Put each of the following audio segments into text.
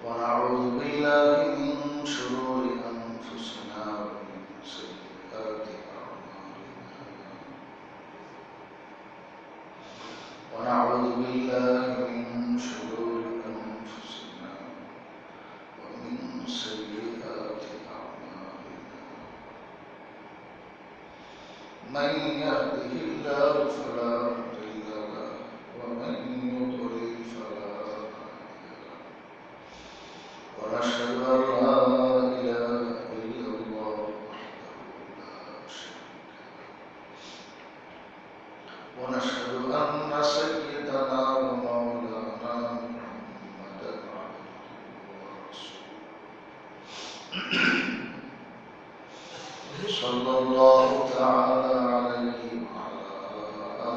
ونعوذ بالله من شرور أنفسنا ومن سيئات أعمالنا ونعوذ بالله من شرور أنفسنا ومن سيئات أعمالنا من يهده الله فلا مضل له ومن يضلل فلا هادي له ونشهد أن لا إله إلا الله وحده لا شريك له ونشهد أن سيدنا ومولانا محمدا عبده ورسوله صلى الله تعالى عليه وعلى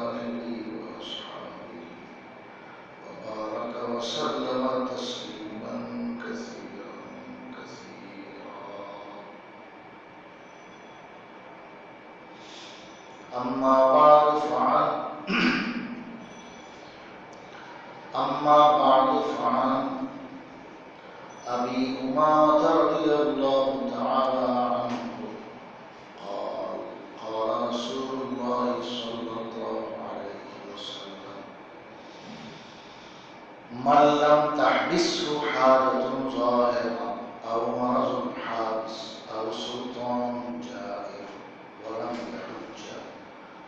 آله وأصحابه وبارك وسلم تسليما كثيرا كثيرا أما بعد فعن أبي أمامة رضي الله تعالى عنه قال قال رسول الله صلى الله عليه وسلم من لم تحبسه حاجة ظاهرة أو مرض حابس أو سلطان جائر ولم يحج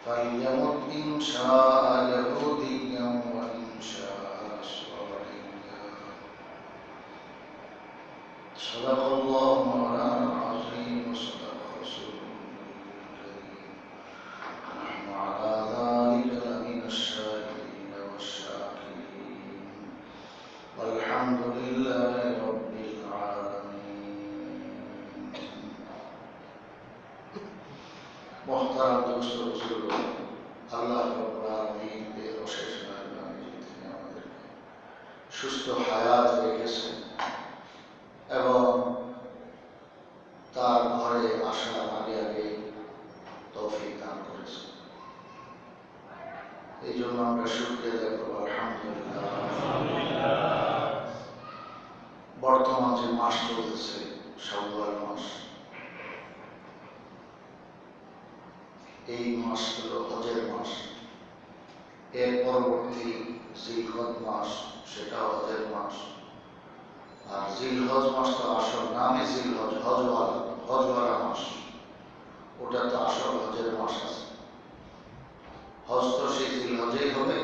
فليمت إن شاء يهوديا وإن شاء نصرانيا صدق الله مولانا العظيم وصدق رسوله الكريم ونحن على ذلك لمن الشاهدين والشاكرين والحمد لله رب العالمين محترم دوست و بزرگ আল্লাহ রাব্বুল আলামিন এর অশেষ মেহেরবানি যে তিনি আমাদেরকে সুস্থ হায়াত রেখেছেন এবং তার ঘরে আসার আগে আগে তৌফিক দান করেছেন। এই জন্য আমরা শুকরিয়া আদায় করব আলহামদুলিল্লাহ। বর্তমান যে মাস চলতেছে শাওয়াল মাস, এই মাস হলো হজের মাস। এর পরবর্তী জিলহজ মাস, সেটাও হজের মাস। আর জিলহজ মাস তো আসল নামে জিলহজ, হজওয়ালা মাস। ওটা তো আসল হজের মাস আছে। হজ তো সেই জিলহজেই হবে,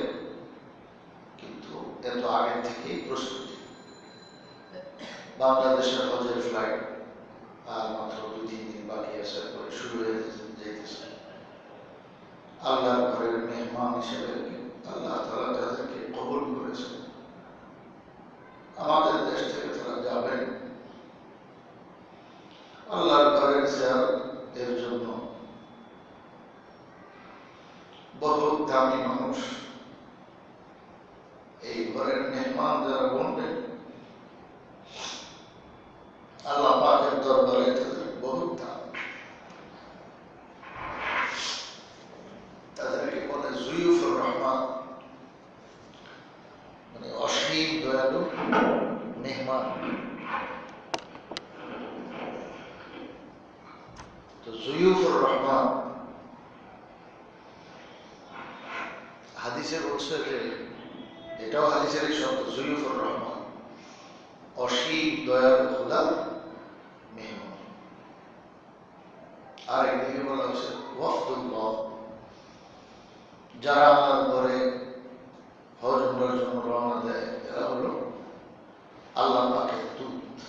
কিন্তু এত আগের থেকেই প্রস্তুতি। বাংলাদেশের হজের ফ্লাইট আর মাত্র 2-3 দিন বাকি আছে, পরে শুরু হয়ে যেতেছে। আল্লাহর ঘরের মেহমান হিসেবে আল্লাহ তাআলা তাদেরকে কবুল করেছেন। আমাদের দেশ থেকে তারা যাবেন আল্লাহর ঘরের জিয়ারতের জন্য। বহু দামি মানুষ, এই ঘরের মেহমান যারা বলবেন, আল্লাহ পাকের দরবারে তাদের বহু দাম। তাদেরকে বলে জুয়ুফুর রহমান, মানে অসীম দয়ালু মেহমান। তো জুয়ুফুর রহমান হাদিসে বলছে যে, এটাও হাদিসেরই শব্দ, জুয়ুফুর রহমান, অসীম দয়ালু খোদা মেহমান। আর একদিকে বলা হয়েছে ওয়াফদুল্লাহ, যারা আল্লাহর ঘরে হজ উমরার জন্য রওনা দেয়, এরা হলো আল্লাহ পাকের দূত।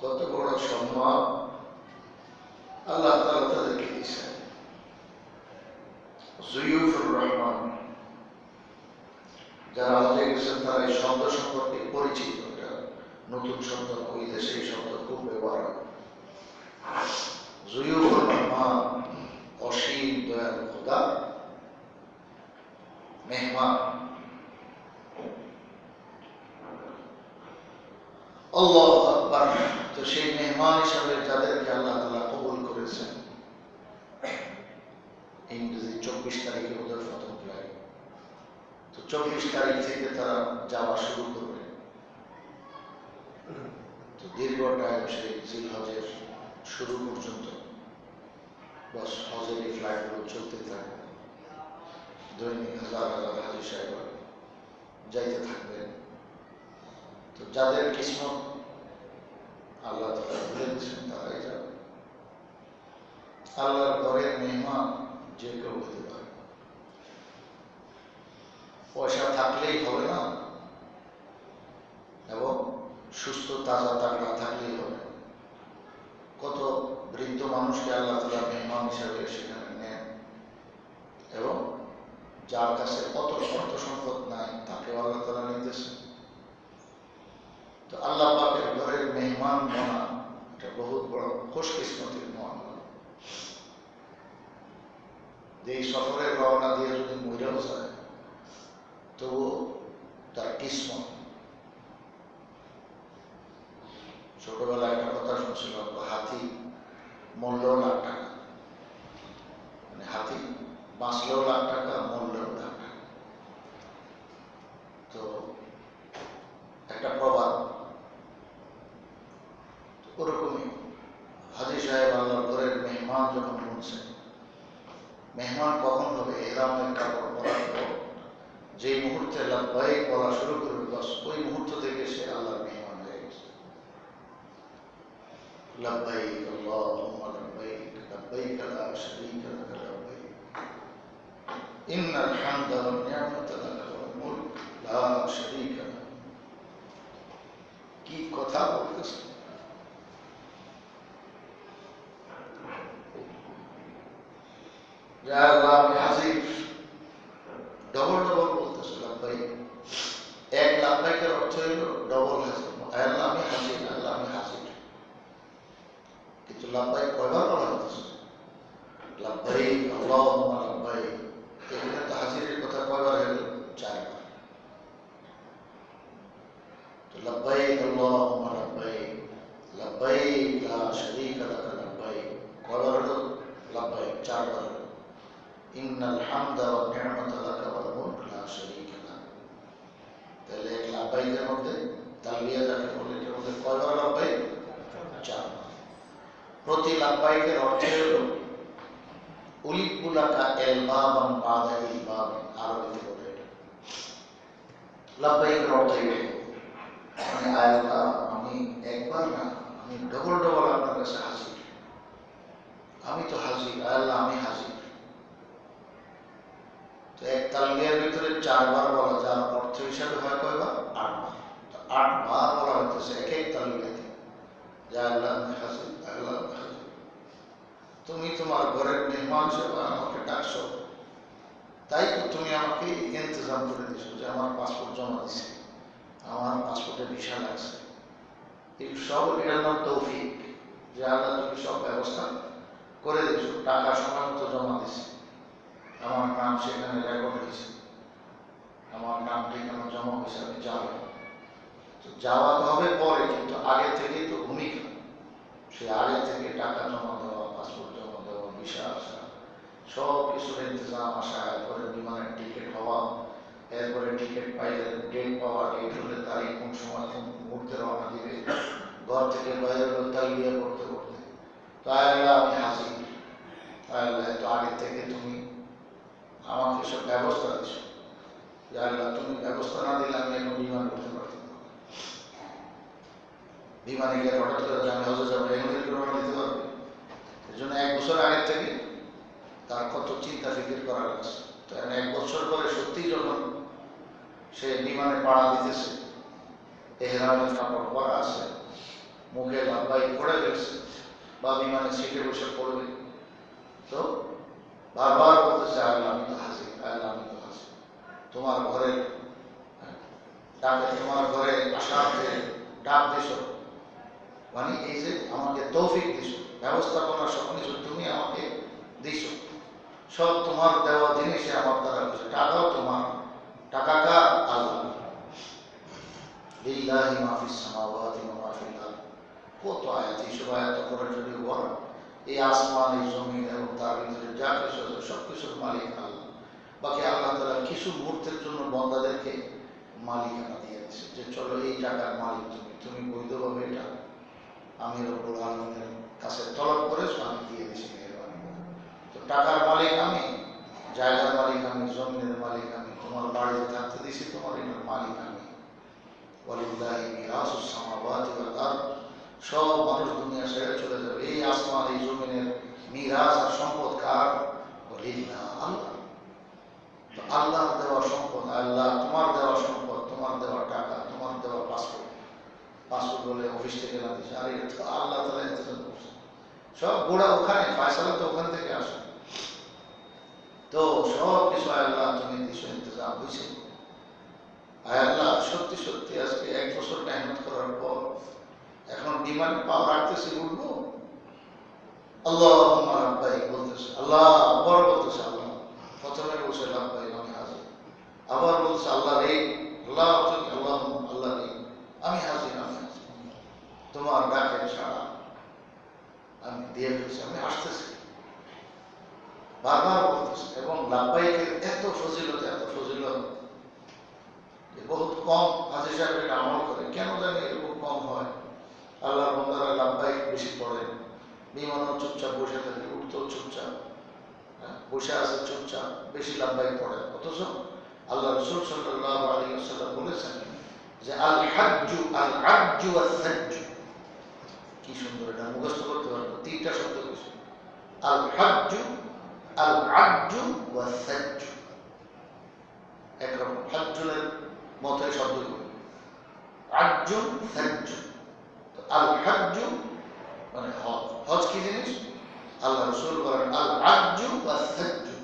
কত বড় সম্মান আল্লাহ তাআলা তাদেরকে দিয়েছেন। জুয়ুফুর রহমান, যারা হজে গেছেন তারা এই শব্দ সম্পর্কে পরিচিত। এটা নতুন শব্দ, ওই দেশে এই শব্দ খুব ব্যবহার হয়। জুয়ুফুর রহমান, অসীম দয়ালু খোদা মেহমান। আল্লাহু আকবার। তো সেই মেহমান হিসাবে যাদেরকে আল্লাহ তাআলা কবুল করেছেন, ইংরেজি 24 তারিখে ওদের প্রথম ফ্লাইট। তো 24 তারিখ থেকে তারা যাওয়া শুরু করবে। দীর্ঘ টাইম সেই জিলহজের শুরু পর্যন্ত বাস হজের এই ফ্লাইটগুলো চলতে থাকে। দৈনিক হাজার হাজার হাজি সাহেব যাইতে থাকবেন। তো যাদের কিসমত আল্লাহ তাআলা ভুলে দিচ্ছেন তারাই যাবে। আল্লাহর ঘরের মেহমান যে কেউ হতে পারে। পয়সা থাকলেই হবে না এবং সুস্থ তাজা তাগড়া থাকলেই হবে। কত বৃদ্ধ মানুষকে আল্লাহ তাআলা মেহমান হিসাবে সেখানে নেন এবং যার কাছে কত অর্থ সম্পদ নাই তাকে আল্লাহ তাআলা নিতেছেন। তো আল্লাহ পাকের ঘরের মেহমান বনা এটা বহুত বড় খুশকিসমতির মামলা। যে এই সফরে রওনা দিয়ে যদি মরেও যায় তবু তার কিসমত। ছোটবেলায় একটা কথা শুনছিলাম, হাতি মূল্যও লাখ টাকা, মানে হাতি বাঁচলেও লাখ টাকা, মূল্যও লাখ টাকা। তো একটা প্রবাদ ওরকমই হাজি সাহেব আল্লাহর ঘরের মেহমান যখন শুনছে, মেহমান কখন হবে? ইহরামের কাপড় পরার পর যে মুহূর্তে লাব্বাইক বলা শুরু করবে বাস ওই মুহূর্ত থেকে সে আল্লাহর মেহমান হয়ে গেছে। লাব্বাইক আল্লাহুম্মা লাব্বাইক লাব্বাইক লা শারীকা লাক লাব্বাইক ইন্নাল হামদা ওয়ান নি'মাতা লাক ওয়াল মুলক লা শারীকা লাক। কি কথা বলতেছে! যা আল্লাহ আমি হাজির, ডবল ডবল বলতেছে লাব্বাইক। এক লাব্বাইকের অর্থ হইল ডবল হাজির। আল্লাহ আমি হাজির, আল্লাহ আমি হাজির। কিন্তু লাব্বাইক কয়বার বলা হচ্ছে? লাব্বাইক আল্লাহুম্মা লাব্বাইক। এখানে তো হাজিরের কথা কয়বার হইল? 4 বার। তো লাব্বাইক আল্লাহুম্মা লাব্বাইক লাব্বাইক লা শারীকা লাক লাব্বাইক কয়বার হলো? লাব্বাইক 4 বার। ইন্নাল হামদা ওয়ান নি'মাতা লাক ওয়াল মুলক লা শারীকা লাক। তাহলে এক লাব্বাইকের মধ্যে তালবিয়া যাকে বলে এটার মধ্যে কয়বার লাব্বাইক? 4 বার। প্রতি লাব্বাইকের অর্থ হলো উলিকুলাকা ইলবাবান বাদা ইলবাব, আরবিতে বলে এটা। লাব্বাইকের অর্থ হলো মানে আল্লাহ আমি একবার না, আমি ডবল ডবল আপনার কাছে হাজির। আমি তো হাজির, আল্লাহ আমি হাজির। তো এক তালবিয়ার ভিতরে 4 বার বলা, যার অর্থ হিসাবে হয় কয়বার? 8 বার। তো 8 বার বলা হইতেছে এক এক তালবিয়াতে, যে আল্লাহ আমি হাজির, আল্লাহ আমি হাজির। তুমি তোমার ঘরের মেহমান হিসেবে আমাকে ডাকছো, তাই তো তুমি আমাকে ইন্তজাম করে দিছো যে আমার পাসপোর্ট জমা দিছে, আমার পাসপোর্টে ভিসা লাগছে। এই সব এটার নাম তৌফিক, যে আল্লাহ তুমি সব ব্যবস্থা করে দিছো। টাকা সময় মতো জমা দিছে, আমার নাম সেখানে রেকর্ড হয়েছে, আমার নাম ঠিকানা জমা হয়েছে, আমি যাবো। তো যাওয়া তো হবে পরে, কিন্তু আগে থেকেই তো ভূমিকা। সে আগে থেকে টাকা জমা দেওয়া, পাসপোর্ট জমা দেওয়া, ভিসা আসা, সব কিছুর ইন্তজাম, আসা, এরপরে বিমানের টিকিট হওয়া, এরপরে টিকিট পাইলে ডেট পাওয়া, ডেট হলে তারিখ কোন সময় কোন মুহূর্তে রওনা দিবে, ঘর থেকে বাইরে তালবিয়া করতে করতে। তো আল্লাহ আমি হাজির, আল্লাহ তো আগে থেকে তুমি আমাকে সব ব্যবস্থা দিচ্ছ। আল্লাহ তুমি ব্যবস্থা না দিলে আমি এখন বিমান করতে পারতাম না। বিমানে গিয়ে হঠাৎ করে আমি হজে যাবো, এগুলো রওনা দিতে পারবে? এর জন্য 1 বছর আগের থেকে তার কত চিন্তা ফিকির করা লাগছে। তো 1 বছর পরে সত্যি যখন সে বিমানে পাড়া দিতেছে, এহরামের কাপড় পরা আছে, মুখে লাব্বাইক পড়ে গেছে, বা বিমানে সিটে বসে পড়বে, তো বারবার বলতেছে আল্লাহ আমি তো হাজির, আল্লাহ আমি তো হাজির। তোমার ঘরে ডাকে, তোমার ঘরে আসাতে ডাক দিছো, মানে এই যে আমাকে তৌফিক দিছো, ব্যবস্থাপনা সব কিছু তুমি আমাকে দিছো, সব তোমার দেওয়া জিনিসে আমার দ্বারা হচ্ছে। টাকাও তোমার, টাকা কার? আল্লাহ। লিল্লাহি মা ফিস সামাওয়াতি ওয়া মা ফিল আরদ। কত আয়াত, এইসব আয়াত করে যদি বলা, এই আসমান, এই জমিন এবং তার ভিতরে যা কিছু আছে সব কিছুর মালিক আল্লাহ। বাকি আল্লাহ তাআলা কিছু মুহূর্তের জন্য বান্দাদেরকে মালিকানা দিয়ে দিচ্ছে, যে চলো এই টাকার মালিক তুমি, তুমি বৈধভাবে এটা আমি রব্বুল আলামিনের কাছে তলব করেছো, আমি দিয়ে দিছি মেহরবানি করে। তো টাকার মালিক আমি, জায়গার মালিক আমি, জমিনের মালিক আমি, তোমার বাড়িতে থাকতে দিছি, তোমার এটার মালিক আমি। ওয়ালিল্লাহি মিরাসুস সামাওয়াতি ওয়াল আরদ, সব মানুষ দুনিয়া ছেড়ে চলে যাবে, এই আসমান এই জমিনের মিরাস আর সম্পদ কার? ওয়ালিল্লাহ, আল্লাহ। তো আল্লাহর দেওয়া সম্পদ, আল্লাহ তোমার দেওয়া সম্পদ, তোমার দেওয়া টাকা, তোমার দেওয়া পাসপোর্ট বলে অফিস থেকে না দিচ্ছে, আর এটা তো আল্লাহ তাআলা ইন্তজাম করছে। সব গোড়া ওখানে, ফয়সালা তো ওখান থেকে আসে। তো সব কিছু আল্লাহ তুমি দিছো, ইন্তজাম হয়েছে। আল্লাহ সত্যি সত্যি আজকে 1 বছর মেহনত করার পর এখন বিমান পাও রাখতেছি, উঠবো। আল্লাহুম্মা লাব্বাইক বলতেছে, আল্লাহ আবার বলতেছে, আল্লাহ প্রথমে বলছে লাব্বাইক আমি হাজির, আবার বলছে আল্লাহ রে, আল্লাহ তুমি, আল্লাহ আল্লাহ রে আমি হাজির, আমি হাজির, তোমার ডাকে ছাড়া আমি দিয়ে ফেলছি, আমি আসতেছি, বারবার বলতেছে। এবং লাব্বাইকের এত ফজিলত, এত ফজিলত যে বহুত কম হাজী সাহেব এটা আমল করে। কেন জানি এরকম কম হয়? আল্লাহর বান্দারা লাব্বাইক বেশি পড়ে, বিমানও চুপচাপ বসে থাকে, উঠতেও চুপচাপ, বসে আছে চুপচাপ, বেশি লাব্বাইক পড়ে। অথচ আল্লাহ রাসূল সাল্লাল্লাহু আলাইহি ওয়াসাল্লাম বলেছেন যে আল হাজ্জু আল আজ্জু ওয়াস সাজ্জু, কি সুন্দর, এটা মুখস্থ করতে পারবো। 3টা শব্দ বলছে, আল হাজ্জু আল আজ্জু ওয়াস সাজ্জু, একরকম হাজ্জুলের মতোই শব্দগুলো, আজ্জু সাজ্জু। তো আল হাজ্জু মানে হজ, হজ কি জিনিস? আল্লাহ রাসূল বলেন আল আজ্জু ওয়াস সাজ্জু,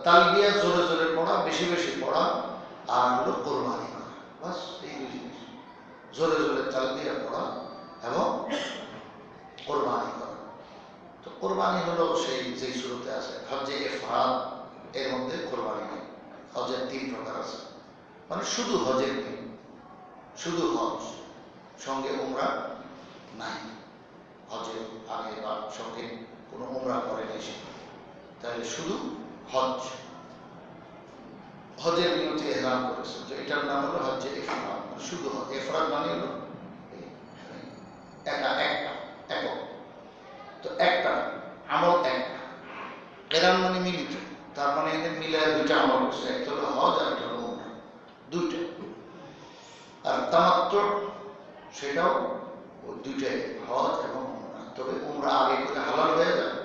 তালবিয়া জোরে জোরে পড়া, বেশি বেশি পড়া, আর হলো কোরবানি করা, বাস এই 2 জিনিস। জোরে জোরে তালবিয়া পড়া এবং কোরবানি করা। তো কোরবানি হলো সেই যে শুরুতে আছে হজ্জে ইফরাদ, এর মধ্যে কোরবানি নেই। হজের 3 প্রকার আছে, মানে শুধু হজের নেই, শুধু হজ, সঙ্গে উমরা নাই। হজের আগে বা সঙ্গে কোনো উমরা করে নেই সে, তাহলে শুধু হজ, হজের নিয়তে ইহরাম করেছে, তো এটার নাম হলো হজ্জে ইফরাদ, শুধু হজ। ইফরাদ মানে হলো একক, তো একটা আমল, একটা ইহরাম মানে মিলিত, তার মানে এদের মিলায় 2টা আমল করছে, একটা হলো হজ আর একটা হলো উমরা, 2টা। আর তামাত্তু সেটাও ওই 2টাই, হজ এবং উমরা। তবে উমরা আগে করে হালাল হয়ে যায়,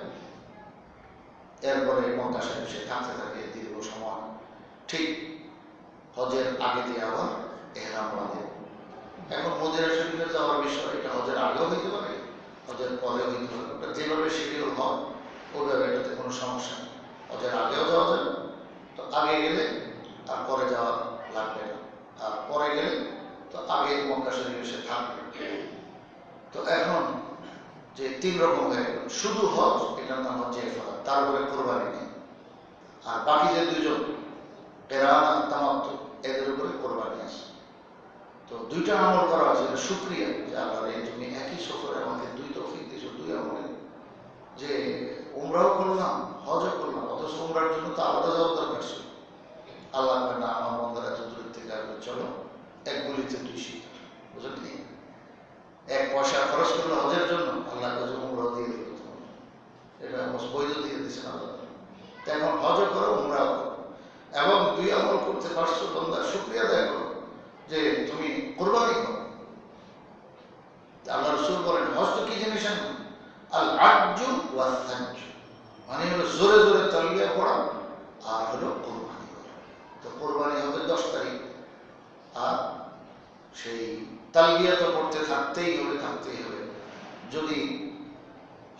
এরপরে মক্কা শরীফে থাকতে থাকে দীর্ঘ সময়, ঠিক হজের আগে দিয়ে আবার ইহরাম বাঁধে। এখন মদিনা শরীফে যাওয়ার বিষয়, এটা হজের আগেও হইতে পারে, হজের পরেও হইতে পারে, ওটা যেভাবে শিডিউল হয় ওইভাবে, এটাতে কোনো সমস্যা নেই। হজের আগেও যাওয়া যাবে, তো আগে গেলে আর পরে যাওয়া লাগবে না, আর পরে গেলে তো আগে মক্কা শরীফে এসে থাকবে। তো এখন যে 3 রকম হয়ে গেল, শুধু হজ, এটার নাম হচ্ছে ইফরাদ, তারপরে কোরবানি নেই। আর বাকি যে 2জন কিরান আর তামাত্তু, এদের উপরে কোরবানি আছে। তো 2টা আমল করা আছে, শুকরিয়া যে আল্লাহ রে তুমি একই সফরে আমাকে 2 তৌফিক দিয়েছো, 2 আমলে, যে উমরাও করলাম হজও করলাম, অথচ উমরার জন্য তো আলাদা যাওয়ার দরকার ছিল। আল্লাহ না, আমার বন্দারা এত দূর থেকে আসবে, চলো 1 গুলিতে 2 শিকার, বুঝলি? 1 পয়সা খরচ করলো হজের জন্য, আল্লাহ কাছে উমরাও দিয়ে দিল, এটা বৈধ দিয়ে দিচ্ছেন আল্লাহ। তো এখন হজও করো, উমরাও করো, এবং 2 আমল করতে পারছো, বন্দা শুকরিয়া আদায় করো যে তুমি কোরবানি করো। আল্লাহ রাসূল বলেন হজ তো কি জিনিস? আল আজ্জু ওয়াস সাজ্জু, মানে হলো জোরে জোরে তালবিয়া পড়া আর হলো কোরবানি করা। তো কোরবানি হবে 10 তারিখ, আর সেই তালবিয়া তো পড়তে থাকতেই হবে। যদি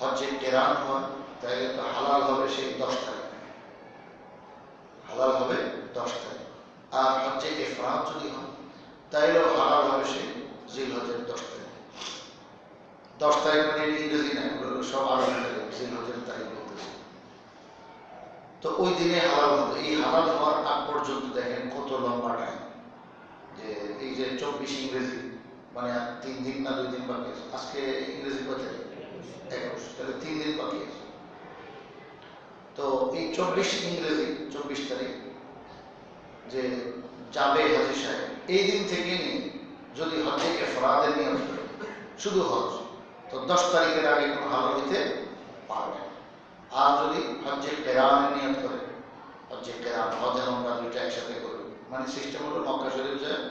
হজ্জে কিরান হয় তাহলে তো হালাল হবে সেই 10 তারিখ, হালাল হবে 10 তারিখ। আর হজ্জে ইফরাদ যদি হয় তাইলেও হালাল হবে সেই জিলহজের 10 তারিখ। 10 তারিখ মানে ইংরেজি না, সব আরবি তারিখ, জিলহজের তারিখ বলতেছে। তো ওই দিনে হালাল হবে। এই হালাল হওয়ার আগ পর্যন্ত দেখেন কত লম্বা টাইম, যে এই যে 24 ইংরেজি মানে 3 দিন না 2 দিন বাকি আছে। আজকে ইংরেজি কত তারিখ? 21, তাহলে 3 দিন বাকি আছে। তো এই 24 ইংরেজি 24 তারিখ যে যাবে হাজী সাহেব, এই দিন থেকে নিয়ে যদি হজ্জে ইফরাদের নিয়ম, শুধু হজ, তো 10 তারিখের আগে কোনো হালাল হইতে পারবে। আর যদি হজ্জে কেরানের নিয়ত করে, হজ্জে কেরান হজের উমরা দুইটা একসাথে করবে, মানে সিস্টেম হলো মক্কা শরীফ যায়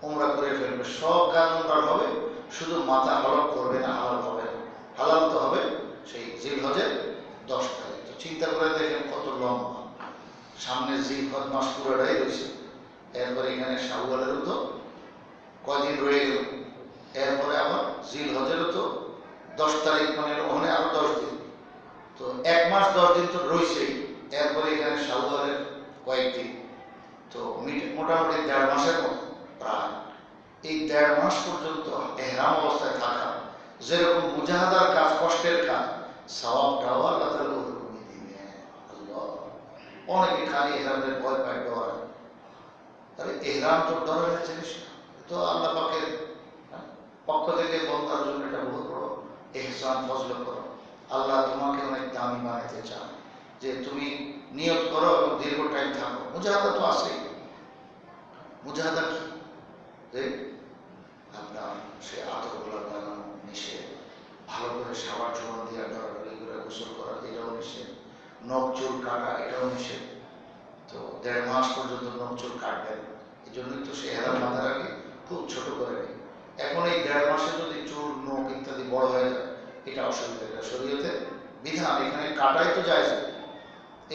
উমরা করে ফেলবে, সব কাজ উমরার হবে, শুধু মাথা হলক করবে না, হালাল হবে না। হালাল তো হবে সেই জিলহজের 10 তারিখ। তো চিন্তা করে দেখেন কত লম্বা, সামনে জিলহজ মাস পুরোটাই রয়েছে, এরপরে এখানে শাওয়ালেরও তো কয়দিন রয়ে গেল, এরপরে আবার জিলহজেরও তো 10 তারিখ, মানে ওখানে আরো 10 দিন, তো 1 মাস 10 দিন তো রয়েছেই, এরপরে এখানে শাওয়ালের কয়েকদিন, তো মোটামুটি 1.5 মাসের মতো প্রায়। এই 1.5 মাস পর্যন্ত এহরাম অবস্থায় থাকা, যেরকম মুজাহাদার কাজ, কষ্টের কাজ, সওয়াবটাও আল্লাহ তাআলা ওরকমই দিবেন। আল্লাহ, অনেকে খালি এহরামের ভয় পায়, ডরায়। আরে এহরাম তো ডরার জিনিস না, তো আল্লাহ পাকের পক্ষ থেকে বন্দার জন্য এটা বহুত বড় ইহসান, ফজল করো। আল্লাহ তোমাকে অনেক দামি বানাইতে চান, যে তুমি নিয়ত করো এবং দীর্ঘ টাইম থাকো। মুজাহাদা তো আছেই। মুজাহাদা কি? যে আপনার সে আতরগুলো লাগানো নিষেধ, ভালো করে সাবান জোয়ান দিয়ে ডরাডরি করে গোসল করা এটাও নিষেধ, নখ চুল কাটা এটাও নিষেধ। তো 1.5 মাস পর্যন্ত নখ চুল কাটবেন, এই জন্যই তো সে এহরাম বাঁধার আগে খুব ছোট করে নেই। এখন এই 1.5 মাসে যদি চুল, নখ ইত্যাদি বড় হয়ে যায়, এটা অসুবিধা, এটা শরীয়তে বিধান। এখানে কাটাই তো যায়,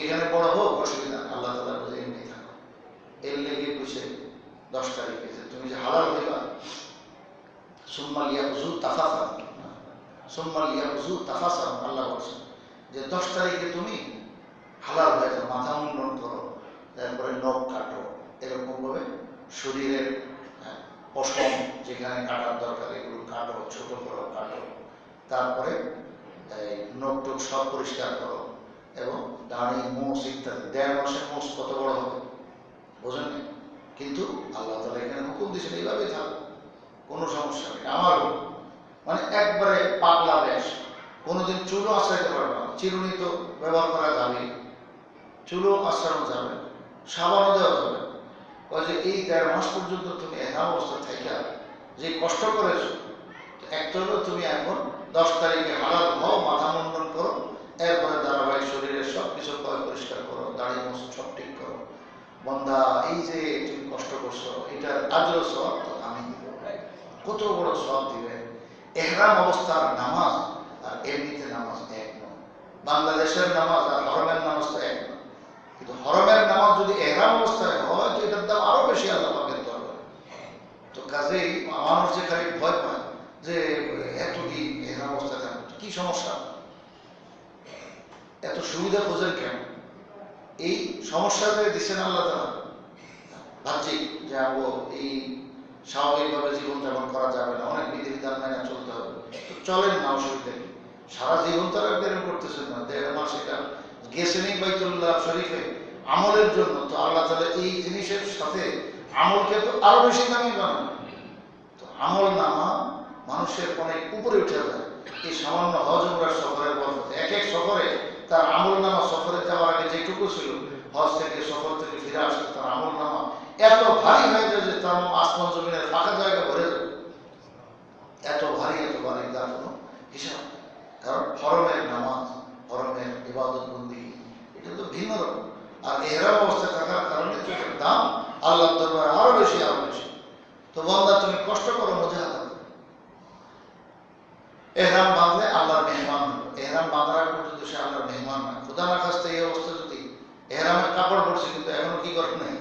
এখানে বড় হোক অসুবিধা, আল্লাহ তাআলা বলে এমনি থাকো। এর লেগে কইছে 10 তারিখে যে তুমি যে হালাল হইবা, সুম্মা লিয়াবযু তাফাসান, সুম্মা লিয়াবযু তাফাসান, আল্লাহ বলছেন যে 10 তারিখে তুমি হালাল হয়ে যাও, মাথা মুন্ডন করো, তারপরে নখ কাটো, এরকম ভাবে শরীরের পশম যেখানে কাটার দরকার এগুলো কাটো, ছোট করো, কাটো, তারপরে নখ টুক সব পরিষ্কার করো, এবং দাড়ি, মোষ ইত্যাদি। 1.5 মাসের মোষ কত বড় হবে বোঝেন? কিন্তু আল্লাহ তাআলা এখানে হুকুম দিয়েছেন এইভাবেই থাকো, কোনো সমস্যা নেই। আমার মানে একবারে পাগলা বেশ, কোনোদিন চুলও আশ্রাইতে পারবে না, চিরুনি তো ব্যবহার করা যাবে, চুলও আশ্রানো যাবে, সাবানও দেওয়া যাবে। যে এই 1.5 মাস পর্যন্ত তুমি একা অবস্থা থাইকা যে কষ্ট করেছো, একটা হলো তুমি এখন 10 তারিখে হালাল হও, মাথা মুন্ডন করো, এরপরে ধারাবাহিক শরীরের সব কিছু পরিষ্কার করো, দাড়ি মোছ সব ঠিক করো। বন্দা, এই যে তুমি কষ্ট করছো, এটার আজর সওয়াব তো আমি দিব। কত বড় সওয়াব দিবে! ইহরাম অবস্থার নামাজ আর এমনিতে নামাজ এক নয়। বাংলাদেশের নামাজ আর হরমের নামাজ তো এক নয়, কিন্তু হরমের নামাজ যদি ইহরাম অবস্থায় হয়, তো এটার দাম আরো বেশি আল্লাহ পাকের দরবারে। তো কাজেই মানুষ যে খালি ভয় পায় যে এতদিন ইহরাম অবস্থায় থাকবে, কি সমস্যা, এত সুবিধা খোঁজেন কেন? এই সমস্যাটা দিচ্ছেন আল্লাহ তাআলা। বাহ্যিক যে আমরা এই স্বাভাবিকভাবে জীবনযাপন করা যাবে না, অনেক বিধিবিধান মেনে চলতে হবে, তো চলেন না, অসুবিধা নেই। সারা জীবন তারা বেরো করতেছেন না, 1.5 মাস এটা গেছেনই বাইতুল্লাহ শরীফে আমলের জন্য, তো আল্লাহ তাআলা এই জিনিসের সাথে আমলকে তো আরো বেশি দামি বানান। তো আমল নামা মানুষের অনেক উপরে উঠে যায় এই সামান্য হজ উমরার সফরের বরকতে। এক এক সফরে তার আমল নামা, সফরে যাওয়ার আগে যেটুকু ছিল, হজ থেকে সফর থেকে ফিরে আসলে তার আমল নামা এত ভারী হয়ে যায় যে তার আসমান জমিনের ফাঁকা জায়গা ভরে যাবে, এত ভারী, এত ভারী, তার কোনো হিসাব। কারণ হরমের নামাজ, হরমের ইবাদত বন্দি এটা তো ভিন্ন রকম। আর ইহরাম অবস্থায় থাকার কারণে এটার দাম আল্লাহর দরবারে আরো বেশি, আরো বেশি। তো বান্দা, তুমি কষ্ট করো, মুজাহাদা করো। এহরাম বাঁধলে আল্লাহর মেহমান হলো। এহরাম বাঁধার আগ পর্যন্ত সে আল্লাহর মেহমান না। খোদা না খাস্তে এই অবস্থা যদি এহরামের কাপড় পড়ছে কিন্তু এখনো কি করে নাই,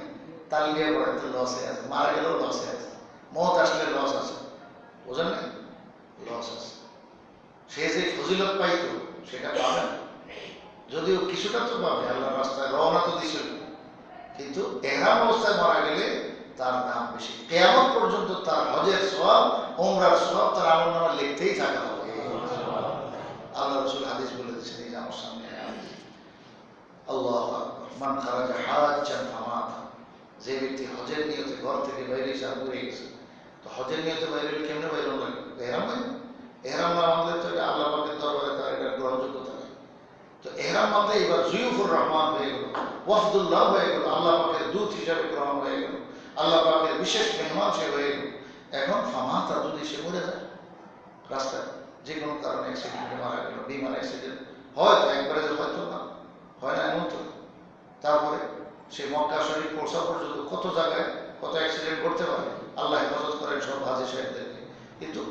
তালিয়ে পড়ে, তো লসে আছে, মারা গেলেও লসে আছে, মত আসলে লস আছে, বোঝেন না, লস আছে। সে যে ফজিলত পাইতো সেটা পাবে না, যদিও কিছুটা তো পাবে, আল্লাহর রাস্তায় রওনা তো দিছিল, কিন্তু এহরাম অবস্থায় মারা গেলে তার দাম বেশি। কিয়ামত পর্যন্ত তার হজের সওয়াব, উমরার সওয়াব তার আমলনামায় লিখতেই থাকা হবে। আল্লাহ রাসূল হাদিস বলে দিয়েছেন, এই যে আমার সামনে আল্লাহু আকবার, মান খারাজা হাজ্জান ফামাতা, যে ব্যক্তি হজের নিয়তে ঘর থেকে বাইরে এসে ঘুরে গেছে, তো হজের নিয়তে বাইরে কেমনে বাইরে লাগে? এহরাম নাই, এহরাম না বাঁধলে তো এটা আল্লাহ পাকের দরবারে তার এটা গ্রহণযোগ্যতা নেই। তো এহরাম বাঁধলে এবার জুয়ুফুর রহমান হয়ে গেল, ওয়াফদুল্লাহ হয়ে গেল, আল্লাহ পাকের দূত হিসাবে গ্রহণ হয়ে গেল, আল্লাহ পাকের বিশেষ মেহমান সে হয়ে গেল। এখন ফামাতা, যদি সে মরে যায় রাস্তায়, যে কোনো কারণে অ্যাক্সিডেন্টে মারা গেল, বিমান অ্যাক্সিডেন্ট হয়তো একবারে যে হয়তো না, হয় না এমন তো। তারপরে সে মক্কা শরীফ পৌঁছা পর্যন্ত কত জায়গায় কত অ্যাক্সিডেন্ট করতে পারে, আল্লাহ হেফাজত করেন সব হাজি সাহেবদেরকে। কিন্তু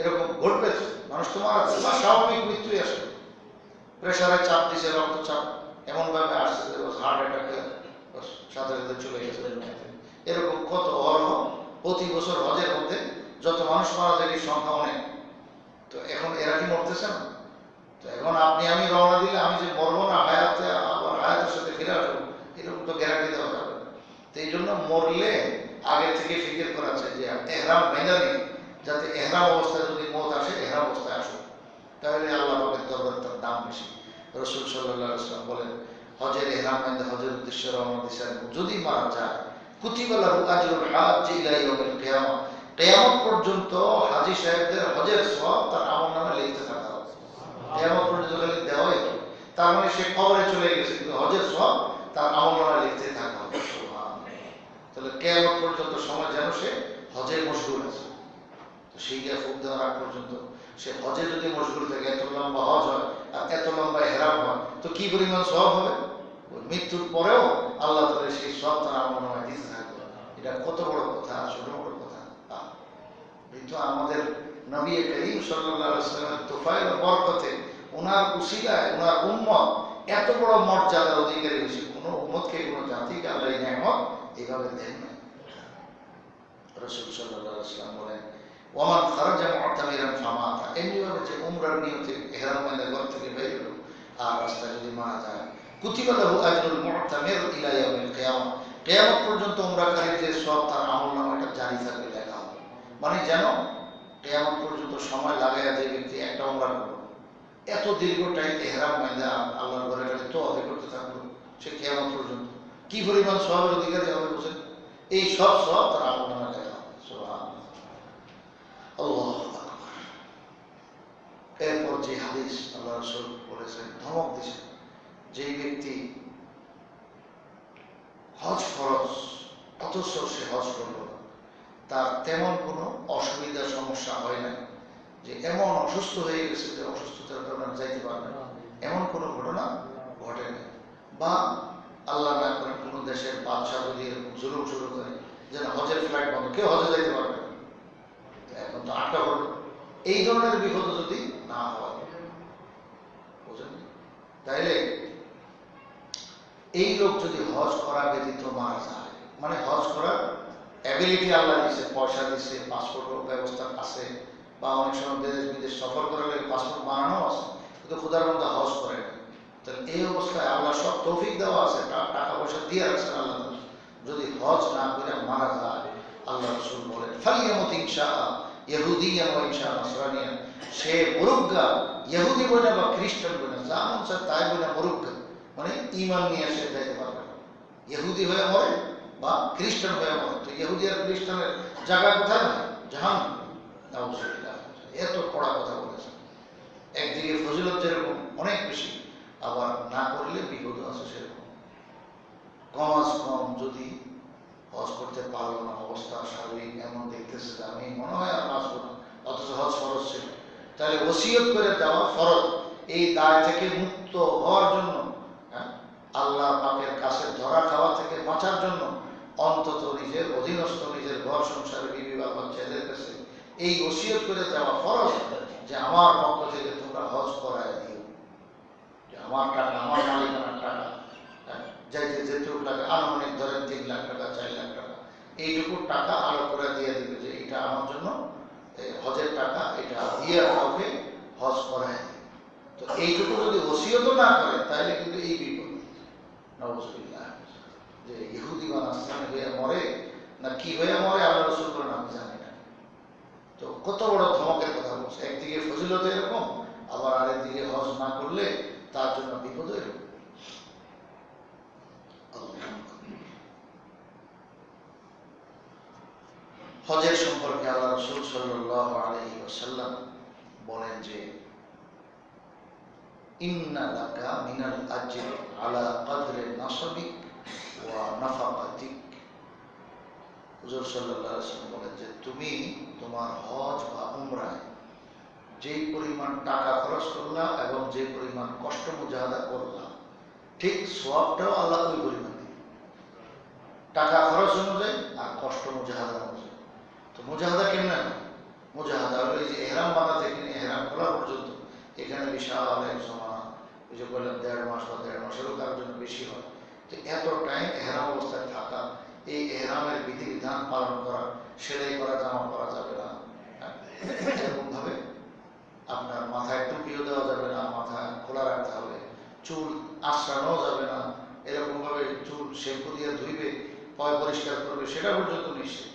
এরকম ঘটবে, মানুষ তো মারা যাচ্ছে, স্বাভাবিক মৃত্যুই আসে। প্রেশারে চাপ দিছে, রক্তচাপ এমনভাবে আসছে যে হার্ট অ্যাটাকে সাথে সাথে চলে গেছে দুনিয়াতে। এরকম কত অর্হ প্রতি বছর হজের মধ্যে যত মানুষ মারা যায় সংখ্যা অনেক। তো এখন এরা কি মরতেছে না? তো এখন আপনি আমি রওনা দিলে আমি যে মরবো না, হায়াতে আবার হায়াতের সাথে ফিরে আসবো, এরকম তো গ্যারান্টি দেওয়া যাবে না। তো এই জন্য মরলে আগে থেকে ফিকির করা চাই যে এহরাম ভেঙে নেই, যাতে এহরাম অবস্থায় যদি মত আসে এহরাম অবস্থায় আসুক, তাহলে আল্লাহ পাকের দরবার তার দাম বেশি। রসুল সাল্লাল্লাহু আলাইহি ওয়াসাল্লাম বলেন, হজের এহরাম বাঁধে হজের উদ্দেশ্যে রওনা দিয়েছেন যদি মারা যায়, কুতিবা লাহু আজরুল হাজ্জি ইলা ইয়াউমিল কিয়ামা, কিয়ামত পর্যন্ত হাজী সাহেবদের হজের সওয়াব তার আমলনামে লিখতে থাকা হবে। কিয়ামত পর্যন্ত খালি দেওয়াই হবে, তার মানে সে কবরে চলে গেছে কিন্তু হজের সওয়াব তার আমলনামে লিখতে থাকা হবে। সুবহানাল্লাহ। তাহলে কিয়ামত পর্যন্ত সময় যেন সে হজে মশগুল আছে। তো সেই ফুক দেওয়ার আগ পর্যন্ত সে হজে যদি মশগুল থাকে, এত লম্বা হজ হয় আর এত লম্বা হেরাম হয়, তো কি পরিমাণ সওয়াব হবে। মৃত্যুর পরেও আল্লাহ তাআলা সেই সওয়াব তার আমলনামায় দিতে থাকবে। এটা কত বড় কথা, ছোট বড় কথা। কিন্তু আমাদের নবী করিম সাল্লাল্লাহু আলাইহি ওয়াসাল্লামের তোফায়েল ও বরকতে, ওনার উসিলায় ওনার উম্মত এত বড় মর্যাদার অধিকারী হয়েছে। কোনো উম্মতকে কোনো জাতিকে আল্লাহ এই নেয়ামত এইভাবে দেন না। রাসূল সাল্লাল্লাহু আলাইহি ওয়াসাল্লাম বলেন, ওমান খারাজা মুতামিরান ফামাতা, এমনিভাবে যে উমরার নিয়তে ইহরাম বাঁধে ঘর থেকে বের হলো আর রাস্তায় যদি মারা যায়, কুতিবা লাহু আজরুল মুতামির ইলা ইয়াউমিল কিয়ামা, কিয়ামত পর্যন্ত উমরাকারীর যে সওয়াব তার আমলনামাটা জারি থাকবে, লেখা হবে। মানে যেন কিয়ামত পর্যন্ত সময় লাগায়া যে ব্যক্তি একটা উমরা করলো, এত দীর্ঘ টাইম ইহরাম বাঁধে আল্লাহর ঘরে গেলে তো অপেক্ষা করতে থাকলো, সে কিয়ামত পর্যন্ত কি পরিমাণ সওয়াবের অধিকারী হবে বুঝেন। এই সব সওয়াব তার আমলনামায় লেখা হবে। সুবহানাল্লাহ, আল্লাহু আকবার। এরপর যে হাদিস আল্লাহ রাসূল বলেছেন, ধমক দিয়েছেন, যেই ব্যক্তি হজ ফরজ অথচ সে হজ করল না, তার তেমন কোনো অসুবিধা সমস্যা হয় না, যে এমন অসুস্থ হয়ে গেছে যে অসুস্থতার কারণে যাইতে পারবে না, এমন কোনো ঘটনা ঘটে না। বা আল্লাহ না করেন কোনো দেশের বাদশাহ যদি এরকম জুলুম শুরু করে যে হজের ফ্লাইট বন্ধ, কেউ হজে যাইতে পারবে না, এখন তো আটকা পড়বে, এই ধরনের বিপদ যদি না হয়, বুঝলেন। তাইলে এই লোক যদি হজ করা ব্যতীত মারা যায়, মানে হজ করার অ্যাবিলিটি আল্লাহ দিচ্ছে, পয়সা দিচ্ছে, পাসপোর্ট ব্যবস্থা আছে, বা অনেক সময় দেশ বিদেশ সফর করার লাগে পাসপোর্ট বানানো আছে, কিন্তু খোদার মধ্যে হজ করে না। তাহলে এই অবস্থায় আল্লাহ সব তৌফিক দেওয়া আছে, টাকা পয়সা দিয়ে রাখছেন আল্লাহ, যদি হজ না করে মারা যায়, আল্লাহ রাসূল বলেন, ফালিয়ামুত ইনশাআল্লাহ ইহুদিয়ান ওয়া ইনশা নাসরানিয়ান, সে মুরুগ্গা, ইহুদি বলে বা খ্রিস্টান বলে, যা মন চায় তাই বলে মুরুগ্গা, মানে ঈমান নিয়ে সে যাইতে পারবে না। ইহুদি হয়ে মরে বা খ্রিস্টান হয়ে মরে, তো ইহুদি আর খ্রিস্টানের জায়গা কোথায় না, জাহান্নাম। নাউযুবিল্লাহ, এত কড়া কথা বলেছে। একদিকে ফজিলত যেরকম অনেক বেশি, আবার না করলে বিপদ আছে সেরকম। কমাস কম যদি হজ করতে পারলো না, অবস্থা শারীরিক এমন দেখতেছে যে আমি মনে হয় আর বাঁচবো না, অথচ হজ ফরজ ছিল, তাহলে ওসিয়ত করে দেওয়া ফরজ। এই দায় থেকে মুক্ত হওয়ার জন্য, আল্লাহ পাকের কাছে ধরা খাওয়া থেকে বাঁচার জন্য অন্তত নিজের অধীনস্থ নিজের ঘর সংসারে বিবি বা বাচ্চাদের কাছে এই ওসিয়ত করে দেওয়া ফরজ, যে আমার পক্ষ থেকে তোমরা হজ করায় দিও, যে আমার টাকা, আমার মালিকানার টাকা, যাইতে যেটুকু টাকা, আনুমানিক ধরেন 3 লাখ টাকা 4 লাখ টাকা, এইটুকু টাকা আলো করে দিয়ে দিবে যে এটা আমার জন্য হজের টাকা, এটা দিয়ে কাউকে হজ করায় দিবে। তো এইটুকু যদি ওসিয়ত না করে তাহলে কিন্তু এই বিপদ। নাউযুবিল্লাহ, যে ইহুদি বা নাসরানি হয়ে মরে না কি হয়ে মরে আল্লাহ রাসূল বলেন আমি জানি না। তো কত বড় ধমকের কথা বলছে, একদিকে ফজিলত এরকম, আবার আরেকদিকে হজ না করলে তার জন্য বিপদ এরকম। হজের সম্পর্কে আল্লাহ রাসূল সাল্লাল্লাহু আলাইহি ওয়াসাল্লাম বলেন যে ইন্না লাকা মিনাল আজরি আলা কদরি নাসাবিক ওয়া নাফাকাতিক। হুজুর সাল্লাল্লাহু আলাইহি ওয়াসাল্লাম বলেন যে তুমি তোমার হজ বা উমরায় যেই পরিমাণ টাকা খরচ করলাম এবং যে পরিমাণ কষ্ট মুজাহাদা করলাম, ঠিক সওয়াবটাও আল্লাহ ওই পরিমাণ দিবে, টাকা খরচ অনুযায়ী আর কষ্ট মুজাহাদা অনুযায়ী। তো মুজাহাদা কেমন? মুজাহাদা হলো এই যে এহরাম বাঁধা থেকে এহরাম খোলা পর্যন্ত এখানে বিশাল এক জমানা, ওই যে বললাম 1.5 মাস বা 1.5 মাসেরও তার জন্য বেশি হয়। তো এত টাইম এহরাম অবস্থায় থাকা, এই এহরামের বিধিবিধান পালন করা, সেলাই করা জামা পরা যাবে না, এরকম ভাবে আপনার মাথায় টুপিও দেওয়া যাবে না, মাথা খোলা রাখতে হবে, চুল আশ্রানো যাবে না, এরকম ভাবে চুল শ্যাম্পু দিয়ে ধুইবে, পয় পরিষ্কার করবে, সেটা পর্যন্ত নিষেধ।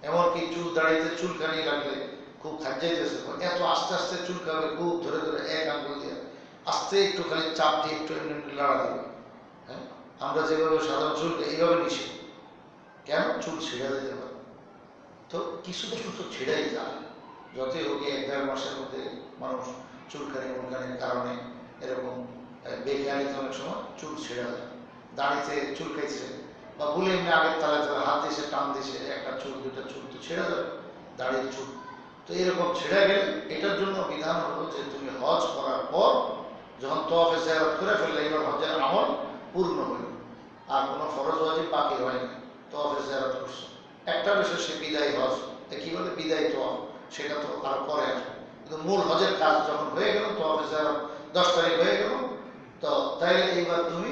এমনকি চুল দাঁড়িয়ে চুলকানি লাগলে খুব খাজ্জাইতেছে, এত আস্তে আস্তে চুলকাবে, খুব ধরে ধরে এক আঙ্গুল দিয়ে আস্তে একটু খালি চাপ দিয়ে একটু এমনি এমনি লাড়া দেবে। হ্যাঁ, আমরা যেভাবে সাধারণ চুলকে এইভাবে নিষেধ। কেন? চুল ছিঁড়া দিতে পারে। তো কিছু চুল তো ছিঁড়াই যায়, যতই হোক 1-1.5 মাসের মধ্যে মানুষ চুলকানি মুলকানির কারণে এরকম বেকারিতে অনেক সময় চুল ছিঁড়া যায়, দাঁড়িতে চুলকাইছে বা বলে এমনি আগের তালে তারা হাত দিয়েছে, টান দিয়েছে, একটা চুল দুটা চুল তো ছেড়ে যাবে, দাড়ির চুল। তো এরকম ছেড়ে গেলে এটার জন্য বিধান হলো যে তুমি হজ করার পর যখন তওয়াফে জিয়ারত করে ফেললে, এবার হজের আমল পূর্ণ হইল, আর কোনো ফরজ ওয়াজিব বাকি হয়নি, তওয়াফে জিয়ারত করছো, একটা বিষয় সে বিদায় হজ, কি বলে বিদায় তওয়াফ, সেটা তো আরো পরে আসবে। কিন্তু মূল হজের কাজ যখন হয়ে গেল, তওয়াফে জিয়ারত 10 তারিখ হয়ে গেল, তো তাইলে এইবার তুমি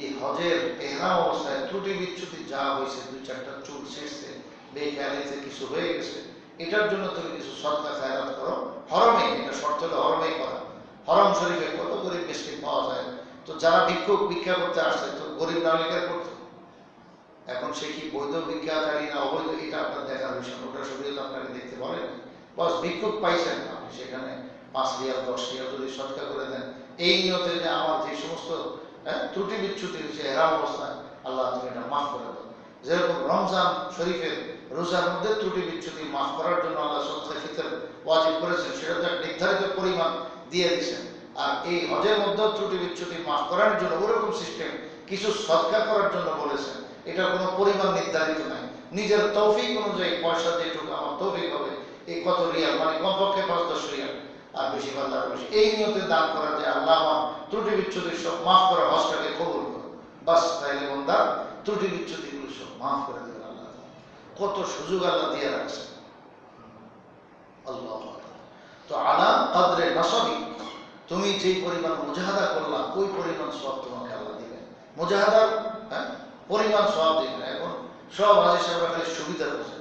এই হজের এহরাম অবস্থায় ত্রুটি বিচ্যুতি যা হয়েছে, 2-4টা চুল ছিঁড়ছে, বেকারিতে কিছু হয়ে গেছে, এটার জন্য তুমি কিছু সদকা খায়রাত করো হরমে। এটা শর্ত হলো হরমেই করা। হরম শরীফে কত গরিব মিসকিন পাওয়া যায়, তো যারা ভিক্ষুক ভিক্ষা করতে আসছে, তো গরিব নাগরিকের করতো, এখন সে কি বৈধ ভিক্ষাকারী না অবৈধ, এটা আপনার দেখার বিষয়, ওটা শরীয়ত আপনাকে দেখতে বলেন। বস ভিক্ষুক পাইছেন, আপনি সেখানে 5 রিয়াল 10 রিয়াল যদি সদকা করে দেন, এই নিয়তে যে আমার যে সমস্ত ত্রুটি বিচ্যুতি হয়েছে এহরাম অবস্থায়, আল্লাহ তুমি এটা মাফ করে দাও। যেরকম রমজান শরীফের রোজার মধ্যে ত্রুটি বিচ্যুতি মাফ করার জন্য আল্লাহ সদকা ফিতর ওয়াজিব করেছেন, সেটা তো নির্ধারিত পরিমাণ দিয়ে দিয়েছেন। আর এই হজের মধ্যে ত্রুটি বিচ্যুতি মাফ করার জন্য ওরকম সিস্টেম কিছু সদকা করার জন্য বলেছেন। এটা কোনো পরিমাণ নির্ধারিত নাই, নিজের তৌফিক অনুযায়ী পয়সা যেটুকু আমার তৌফিক হবে, এই কত রিয়াল, মানে কমপক্ষে 5-10 রিয়াল, আর বেশি ভালো আর বেশি, এই নিয়তে দান করা যায়, আল্লাহ আমার ত্রুটি বিচ্যুতি সব মাফ করে হজটাকে কবুল করো, বাস তাইলে বন্দা ত্রুটি বিচ্যুতিগুলো সব মাফ করে দেবেন আল্লাহ। কত সুযোগ আল্লাহ দিয়ে রাখছে, আল্লাহ। তো আলা কাদরে নাসাবি, তুমি যেই পরিমাণ মুজাহাদা করলা ওই পরিমাণ সওয়াব তোমাকে আল্লাহ দিবেন। মুজাহাদার পরিমাণ সওয়াব দিবেন। এখন সব হাজী সাহেবরা খালি সুবিধা করছে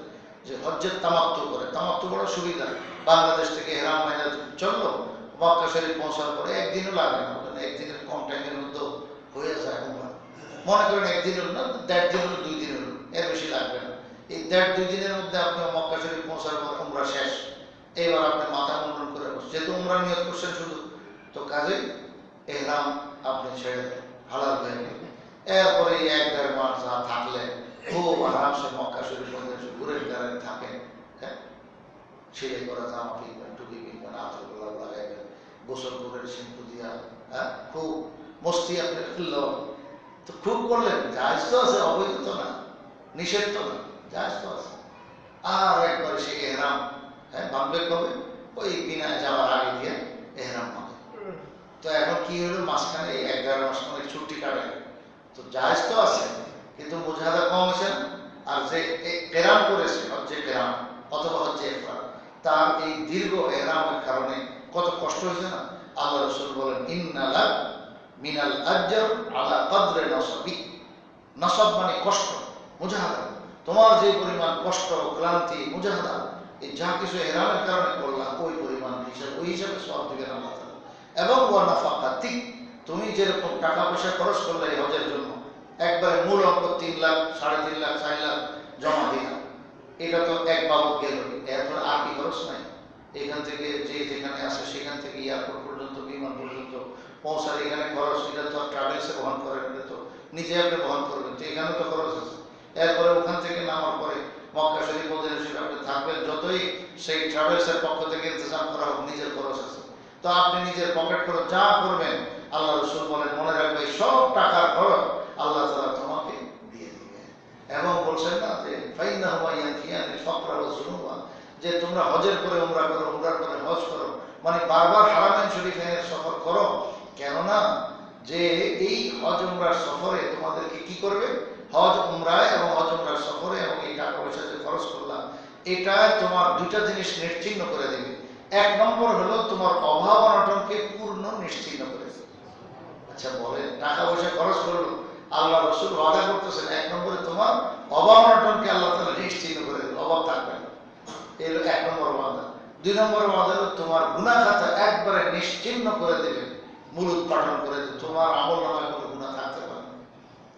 যে হজ্জের তামাত্তু করে, তামাত্তু বড় সুবিধা। বাংলাদেশ থেকে হেরাম মাইনা চললো, মক্কা শরীফ পৌঁছার পরে একদিনও লাগে না, একদিনের কম টাইমের মধ্যে হয়ে যায়। মনে করেন একদিন হলো না, 1.5 দিন হলো, 2 দিন হলো, এর বেশি লাগবে না। এই 1.5-2 দিনের মধ্যে আপনি মক্কা শরীফ পৌঁছার পর উমরা শেষ, এবার আপনি মাথা মুন্ডন করে বসে, যেহেতু উমরা নিয়ত করছেন শুধু, তো কাজে এহরাম আপনি ছেড়ে দেন, হালাল হয়ে গেল। এরপরে 1-1.5 মাস যা থাকলেন, খুব আরামসে মক্কা শরীফ ঘুরে বেড়াতে থাকেন। হ্যাঁ, সেলাই করা জামা কিনবেন, টুপি কিনবেন, আতর গোলাপ লাগাইবেন, গোসল করে শ্যাম্পু দিয়া, হ্যাঁ, খুব মস্তি আপনি খুলল। তো খুব করলেন, জায়েজ তো আছে, অবৈধ তো না, নিষেধ তো না, জায়েজ তো আছে। আর একবারে সে এহরাম ভাঙবে কবে? ওই বিনায় যাওয়ার আগে দিয়ে এহরাম ভাঙে। তো এখন কি হলো, মাঝখানে এই 11 মাস মানে ছুটি কাটে, তো জায়েজ তো আছে, কিন্তু মুজাহাদা কম হয়েছে না। আর যে এহরাম করেছে, হজ্জে এহরাম অথবা হজ্জে ইফরাদ, তার এই দীর্ঘ এহরামের কারণে কত কষ্ট হয়েছে না। আল্লাহ রাসূল বলেন, ইন্নালা মিনাল আজর আলা কদরে নাসাবি। নাসাব মানে কষ্ট, মুজাহাদা, তোমার যে পরিমাণ কষ্ট, ক্লান্তি, মুজাহাদা, এই যা কিছু এহরামের কারণে করলাম, ওই পরিমাণ হিসাবে, ওই হিসাবে সওয়াব দিবেন আল্লাহ তাআলা। এবং ওয়া নাফাকাতিক, তুমি যেরকম টাকা পয়সা খরচ করলে এই হজের জন্য, একবারে মূল অঙ্ক 3 লাখ, 3.5 লাখ, 4 লাখ জমা দিলাম, এটা তো এক বাবদ গেল, এরপর আর কি খরচ নাই। এখান থেকে যে যেখানে আসে সেখান থেকে এয়ারপোর্ট পর্যন্ত, বিমান পর্যন্ত পৌঁছার এখানে খরচ, এটা তো ট্রাভেলসে বহন করেন, এটা তো নিজে আপনি বহন করবেন, তো এখানে তো খরচ আছে। এরপরে ওখান থেকে নামার পরে মক্কা শরীফ মদিনা শরীফ আপনি থাকবেন, যতই সেই ট্রাভেলসের পক্ষ থেকে ইন্তজাম করা হোক, নিজের খরচ আছে। তো আপনি নিজের পকেট খরচ যা করবেন, আল্লাহ রাসূল বলেন, মনে রাখবে সব টাকার খরচ আল্লাহ তাআলা তোমাকে দিয়ে দিবেন। এবং বলছেন না যে ফাইন্নাহুমা ইয়ানফিয়ানিল ফাকরা ওয়াজ যুনুবা, যে তোমরা হজের পরে উমরা করো, উমরার পরে হজ করো, মানে বারবার হারামাইন শরীফের সফর করো, কেননা যে এই হজ উমরার সফরে তোমাদেরকে কি করবে, হজ উমরায় এবং হজ উমরার সফরে এবং এই টাকা পয়সা যে খরচ করলাম, এটা তোমার দুইটা জিনিস নিশ্চিহ্ন করে দেবে। এক নম্বর হলো তোমার অভাব অনটনকে পূর্ণ নিশ্চিহ্ন করে দেবে। আচ্ছা বলেন, টাকা পয়সা খরচ করলো, আল্লাহ রসুল ওয়াদা করতেছেন এক নম্বরে তোমার অভাব অনটনকে আল্লাহ তাআলা নিশ্চিহ্ন করে দেবে, অভাব থাকবে না। এই হলো এক নম্বর ওয়াদা। দুই নম্বর ওয়াদা হলো তোমার গুনাহ খাতা একবারে নিশ্চিহ্ন করে দেবে, মূল উৎপাদন করে দেবে, তোমার আমল নামায় কোনো গুনাহ থাকতে পারে না।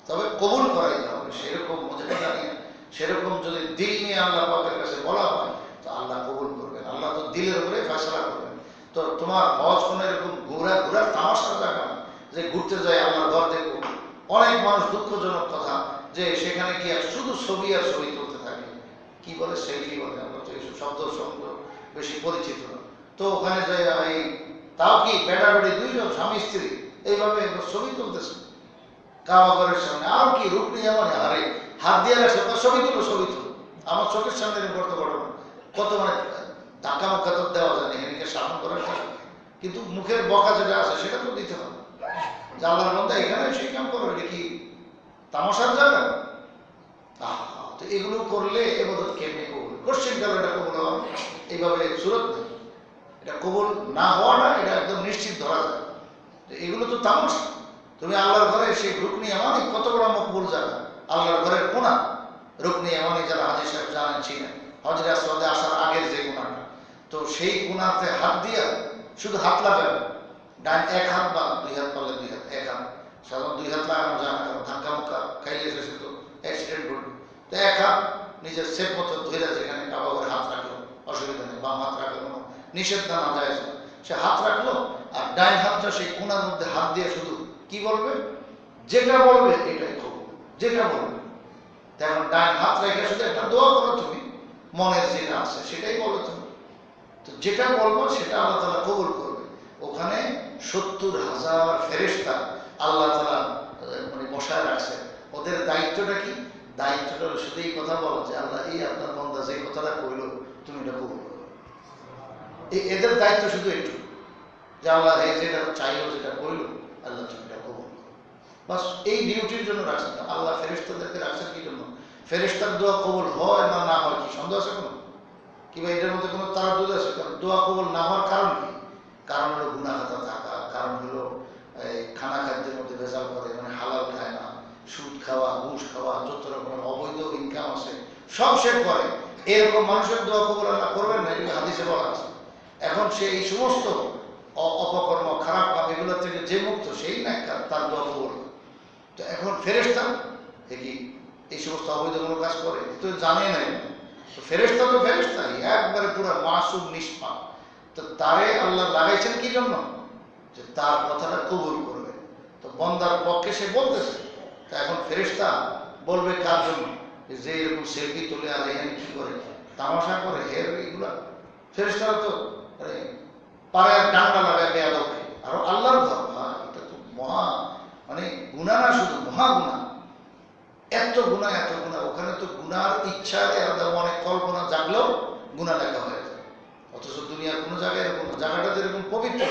তবে কবুল করাইতে হবে, সেরকম মজেদা নিয়ে, সেরকম যদি দিল নিয়ে আল্লাহ পাকের কাছে বলা হয় তো আল্লাহ কবুল করবেন। আল্লাহ তো দিলের উপরে ফয়সালা করবেন। তো তোমার হজ কোনো এরকম ঘোরার তামাশার জায়গা না যে ঘুরতে যায় আল্লাহর ঘর দেখবো। অনেক মানুষ, দুঃখজনক কথা, যে সেখানে কি শুধু ছবি আর ছবি তুলতে থাকে, কি বলে সেলফি বলে, আমরা তো এইসব শব্দ বেশি পরিচিত না। তো ওখানে যাই এই তাও কি বেটা বেটি দুইজন স্বামী স্ত্রী এইভাবে ছবি তুলতেছে কাবা ঘরের সামনে। আর কি রুকনি এমন আরে হাত দিয়ে রাখছে, ছবি তুলো। আমার চোখের সামনে করতে পারো না, কত মানে ধাক্কা মুক্কা তো দেওয়া যায় না, এখানে শাসন করার জন্য। কিন্তু মুখের বকা যেটা আছে সেটা তো দিতে হবে। আল্লাহর বান্দা এখানে সেই কাম করো, এটা কি তামাশার জায়গা? তো এগুলো করলে এবাদত কেমনে কবুল? কোশ্চেন কারো এটা কবুল হওয়া এইভাবে সুরত নেই। এটা কবুল না হওয়াটা এটা একদম নিশ্চিত ধরা যায়। এগুলো তো তামাশা। তুমি আল্লাহর ঘরে সেই রুকনি আমানি, কত বড় মকবুল জায়গা, আল্লাহর ঘরের কোনা রুকনি আমানি, যারা হাজী সাহেব জানেন ছিলেন, হজরে আসওয়াদে আসার আগের যে কোনাটা, তো সেই কোনাতে হাত দিয়া শুধু হাত লাগাবে, ডান এক হাত বা দুই হাত, পারলে দুই হাত, এক হাত, সাধারণ দুই হাত লাগানো যায় না, কারণ ধাক্কা মুক্কা খাইলে শেষে তো অ্যাক্সিডেন্ট ঘটবে। তো এক হাত নিজের সেফ মতো ধরে যেখানে কাবা করে হাত রাখলো, অসুবিধা নেই, বাম হাত রাখলো কোনো নিষেধ না যায়, সে হাত রাখলো। আর ডাইন হাতটা সেই কোনার মধ্যে হাত দিয়ে শুধু কি বলবে, যেটা বলবে এটাই কবুল, যেটা বলবে। তখন ডাইন হাত রেখে শুধু একটা দোয়া করো, তুমি মনের যেটা আছে সেটাই বলো তুমি। তো যেটা বলবো সেটা আল্লাহ তাআলা কবুল করবে। ওখানে 70,000 ফেরেশতা আল্লাহ তাআলা মানে বসায় রাখছে। ওদের দায়িত্বটা কি? দায়িত্বটা হলো শুধু এই কথা বলো যে আল্লাহ, এই আপনার বান্দা যে কথাটা কইলো তুমি এটা কবুল করো। এদের দায়িত্ব শুধু একটু, যে আল্লাহ যেটা চাইলো, যেটা কইলো, আল্লাহ তুমি এটা কবুল করো। বাস এই ডিউটির জন্য রাখছেন আল্লাহ ফেরেশতাদেরকে। রাখছেন কি জন্য? ফেরেশতার দোয়া কবুল হয় না না হয় কি সন্দেহ আছে কোনো? কিংবা এটার মধ্যে কোনো তারাদুদ আছে? কারণ দোয়া কবুল না হওয়ার কারণ কি? কারণ হলো গুনাহ খাতা থাকা, কারণ হলো এই খানা খাদ্যের মধ্যে ভেজাল করে, মানে হালাল খায় না, সুদ খাওয়া, ঘুষ খাওয়া, যত রকমের অবৈধ ইনকাম আছে সব সে করে। এরকম মানুষের দোয়া কবুল আল্লাহ করবেন না, এগুলো হাদিসে বলা আছে। এখন সে এই সমস্ত অপকর্ম, খারাপ কাম এগুলো থেকে যে মুক্ত, সেই না তার দোয়া কবুল। তো এখন ফেরেশতা কি এই সমস্ত অবৈধ কোনো কাজ করে? তো জানে নাই। তো ফেরেশতা তো ফেরেশতাই, একবারে পুরো মাসুম নিষ্পাপ। তো তারে আল্লাহ লাগাইছেন কি জন্য? যে তার কথাটা কবুল করবে। তো বন্দার পক্ষে সে বলতেছে। তা এখন ফেরেশতা বলবে কার জন্য? যে এরকম সেলফি তুলে আর এখানে কি করে, তামাশা করে, হের এগুলা। ফেরেশতারা তো পায়ে ডান্ডা লাগায় বেয়াদবকে। আর আল্লাহর ঘর, এটা তো মহা মানে গুনাহ না, শুধু মহা গুনাহ। এত গুনাহ, ওখানে তো গুনার ইচ্ছা অনেক কল্পনা জাগলেও গুনাহ লেখা হয়ে যায়। অথচ দুনিয়ার কোনো জায়গায় এরকম, জায়গাটা যেরকম পবিত্র,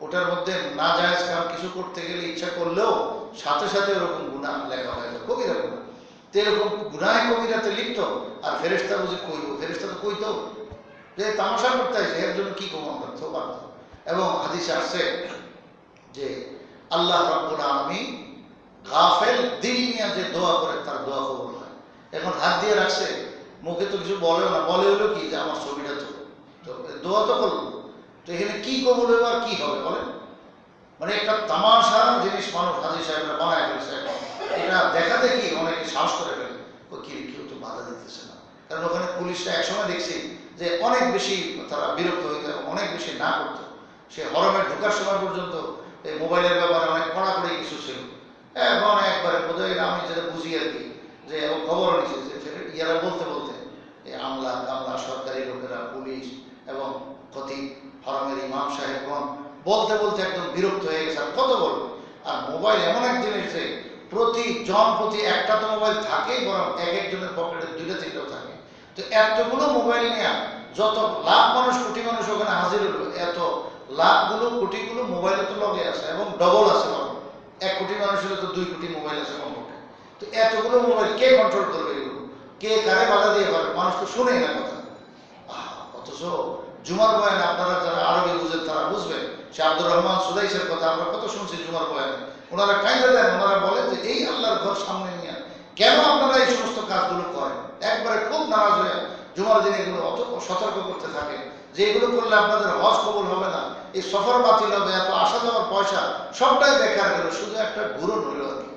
ওটার মধ্যে না জায়েজ কাম কিছু করতে গেলে ইচ্ছা করলেও সাথে সাথে ওরকম গুনাহ লেখা হয়ে যায়, কবিরা গুনাহ। তো এরকম গুনাহে কবিরাতে লিপ্ত। আর ফেরেশতা বুঝে কইল, ফেরেশতা তো কইতো যে তামাশা করতে আসে, এর জন্য কি করবো আমরা তো বাধ্য। এবং হাদিসে আসছে যে আল্লাহ রাব্বুল আলামিন গাফেল দিল নিয়ে যে দোয়া করে তার দোয়া কবুল হয়। এখন হাত দিয়ে রাখছে, মুখে তো কিছু বলেও না, বলে হলো কি যে আমার ছবিটা তো দোয়া তো করলো। তো এখানে কি কবুল হবে আর কি হবে বলেন? মানে একটা তামাশা জিনিস মানুষ হাজী সাহেবরা বানায় ফেলছে। এটা দেখা দেখি অনেকে সাহস করে ফেলে, কেউ তো বাধা দিতেছে না। কারণ ওখানে পুলিশরা একসময় দেখছি যে অনেক বেশি তারা বিরক্ত হইতে, অনেক বেশি না করতো। সে হরমে ঢোকার সময় পর্যন্ত এই মোবাইলের ব্যাপারে অনেক কড়াকড়ি কিছু ছিল। এখন একবারে বোধহয় আমি যেটা বুঝি আর কি, যে এবং খবর নিচ্ছে যে ইয়ারা বলতে এই আমলা কামলা, সরকারি লোকেরা, পুলিশ এবং খতিব, হরমের ইমাম সাহেবগণ বলতে একদম বিরক্ত হয়ে গেছে। আর কত বলবে? আর মোবাইল এমন এক জিনিস যে প্রতি একটা তো মোবাইল থাকেই, বরং এক একজনের পকেটে 2-3টাও থাকে। তো এতগুলো মোবাইল নিয়ে যত লাখ মানুষ কোটি মানুষ ওখানে হাজির হলো, এত লাখগুলো কোটিগুলো মোবাইলে তো লগে আছে এবং ডবল আছে। 1 কোটি মানুষ হলে তো 2 কোটি মোবাইল আছে কমপক্ষে। তো এতগুলো মোবাইল কে কন্ট্রোল করবে? এগুলো কে কারে বাধা দিয়ে পারবে? মানুষ তো শুনেই না কথা। অথচ জুমার বয়ানে আপনারা যারা আরবি বুঝেন তারা বুঝবেন, সে আব্দুর রহমান সুদাইসের কথা আমরা কত শুনছি জুমার বয়ানে। ওনারা কাইদা দেন, ওনারা বলেন যে এই আল্লাহর ঘর সামনে নিয়ে কেন আপনারা এই সমস্ত কাজগুলো করেন? একবারে খুব নারাজ হয়ে জুমার দিন এগুলো অত সতর্ক করতে থাকে যে এগুলো করলে আপনাদের হজ কবুল হবে না, এই সফর বাতিল হবে, এত আসা যাওয়ার পয়সা সবটাই বেকার গেল, শুধু একটা ঘুরন হইল আর কি।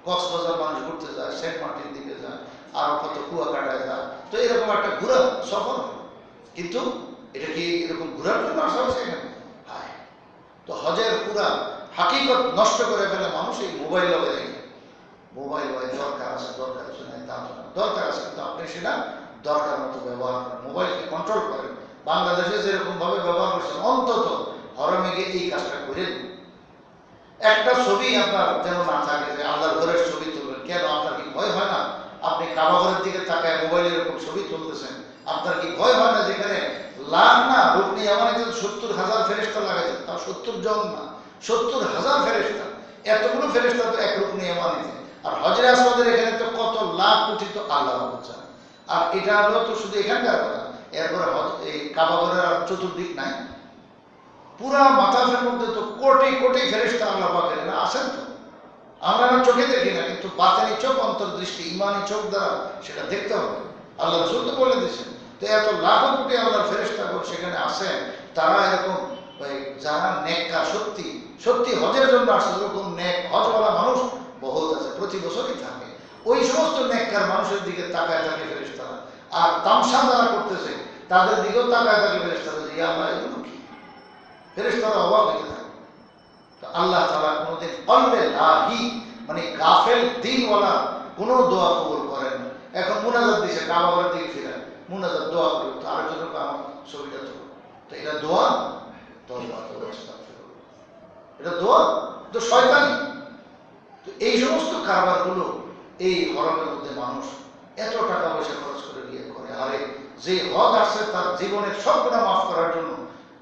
কক্সবাজার মানুষ ঘুরতে যায়, সেন্ট মার্টিন দিকে যায়, আরো কত কুয়াকাটায় যায়, তো এরকম একটা ঘুরা সফর। কিন্তু এটা কি এরকম ঘুরার জন্য আসা হয়েছে এখানে? হায়, তো হজের পুরা হাকিকত নষ্ট করে ফেলে মানুষ এই মোবাইল লগে রেখে। মোবাইল দরকার আছে, দরকার আছে নাই তা না, দরকার আছে, কিন্তু আপনি সেটা দরকার মতো ব্যবহার করেন, মোবাইলকে কন্ট্রোল করেন। বাংলাদেশে যেরকম ভাবে ব্যবহার করছেন, অন্তত হরমে গিয়ে এই কাজটা করেন। একটা ছবি আপনার যেন না থাকে যে আল্লাহর ঘরের ছবি তুলবেন। কেন? আপনার কি ভয় হয় না? আপনি কাবা ঘরের দিকে তাকায় মোবাইলে এরকম ছবি তুলতেছেন, আপনার কি ভয় হয় না? যেখানে লাখ না রুকনি ইয়ামানিতে 70,000 ফেরেশতা লাগাইছেন, তাও 70 জন না, 70,000 ফেরেশতা। এতগুলো ফেরেশতা তো এক রুকনি ইয়ামানিতে। আর হজরে আসওয়াদের এখানে তো কত লাখ কোটি তো আল্লাহ বলছেন। আর এটা হলো তো শুধু এখানকার কথা, এরপরে এই কাবা ঘরের আর চতুর্দিক নাই, পুরা মাতাফের মধ্যে তো কোটি কোটি ফেরেশতা আল্লাহ পাকের না আসেন। তো আমরা না চোখে দেখি না, কিন্তু বাতিনি চোখ, অন্তর্দৃষ্টি, ইমানি চোখ দ্বারা সেটা দেখতে হবে। আল্লাহ রাসূল তো বলে দিয়েছেন। তো এত লাখ কোটি আল্লাহর ফেরেশতাগণ সেখানে আসেন, তারা এরকম যারা নেককার, সত্যি সত্যি হজের জন্য আসে, এরকম নেক হজওয়ালা মানুষ বহুত আছে, প্রতি বছরই থাকে। ওই সমস্ত নেককার মানুষের দিকে তাকায় থাকে ফেরেশতারা, আর তামসা যারা করতেছে তাদের দিকেও তাকায় থাকে ফেরেশতারা যে আল্লাহ এগুলো কি। ফেরেশতারা অবাক হয়ে থাকে। তো আল্লাহ তাআলা কোনোদিন কলবে লাহি মানে গাফেল দিনওয়ালা কোনো দোয়া কবুল করেন না। এখন মুনাজাত দিছে, কাবা ঘরের দিকে ফিরে মুনাজাত দোয়া করবে, তো আরেকজনের আমার ছবিটা তো, তো এটা দোয়া? এটা দোয়া তো শয়তানি। তো এই সমস্ত কারবারগুলো এই হরমের মধ্যে মানুষ এত টাকা পয়সা খরচ করে বিয়ে করে। আরে যে হজ আসছে তার জীবনের সব গুনাহ মাফ করার জন্য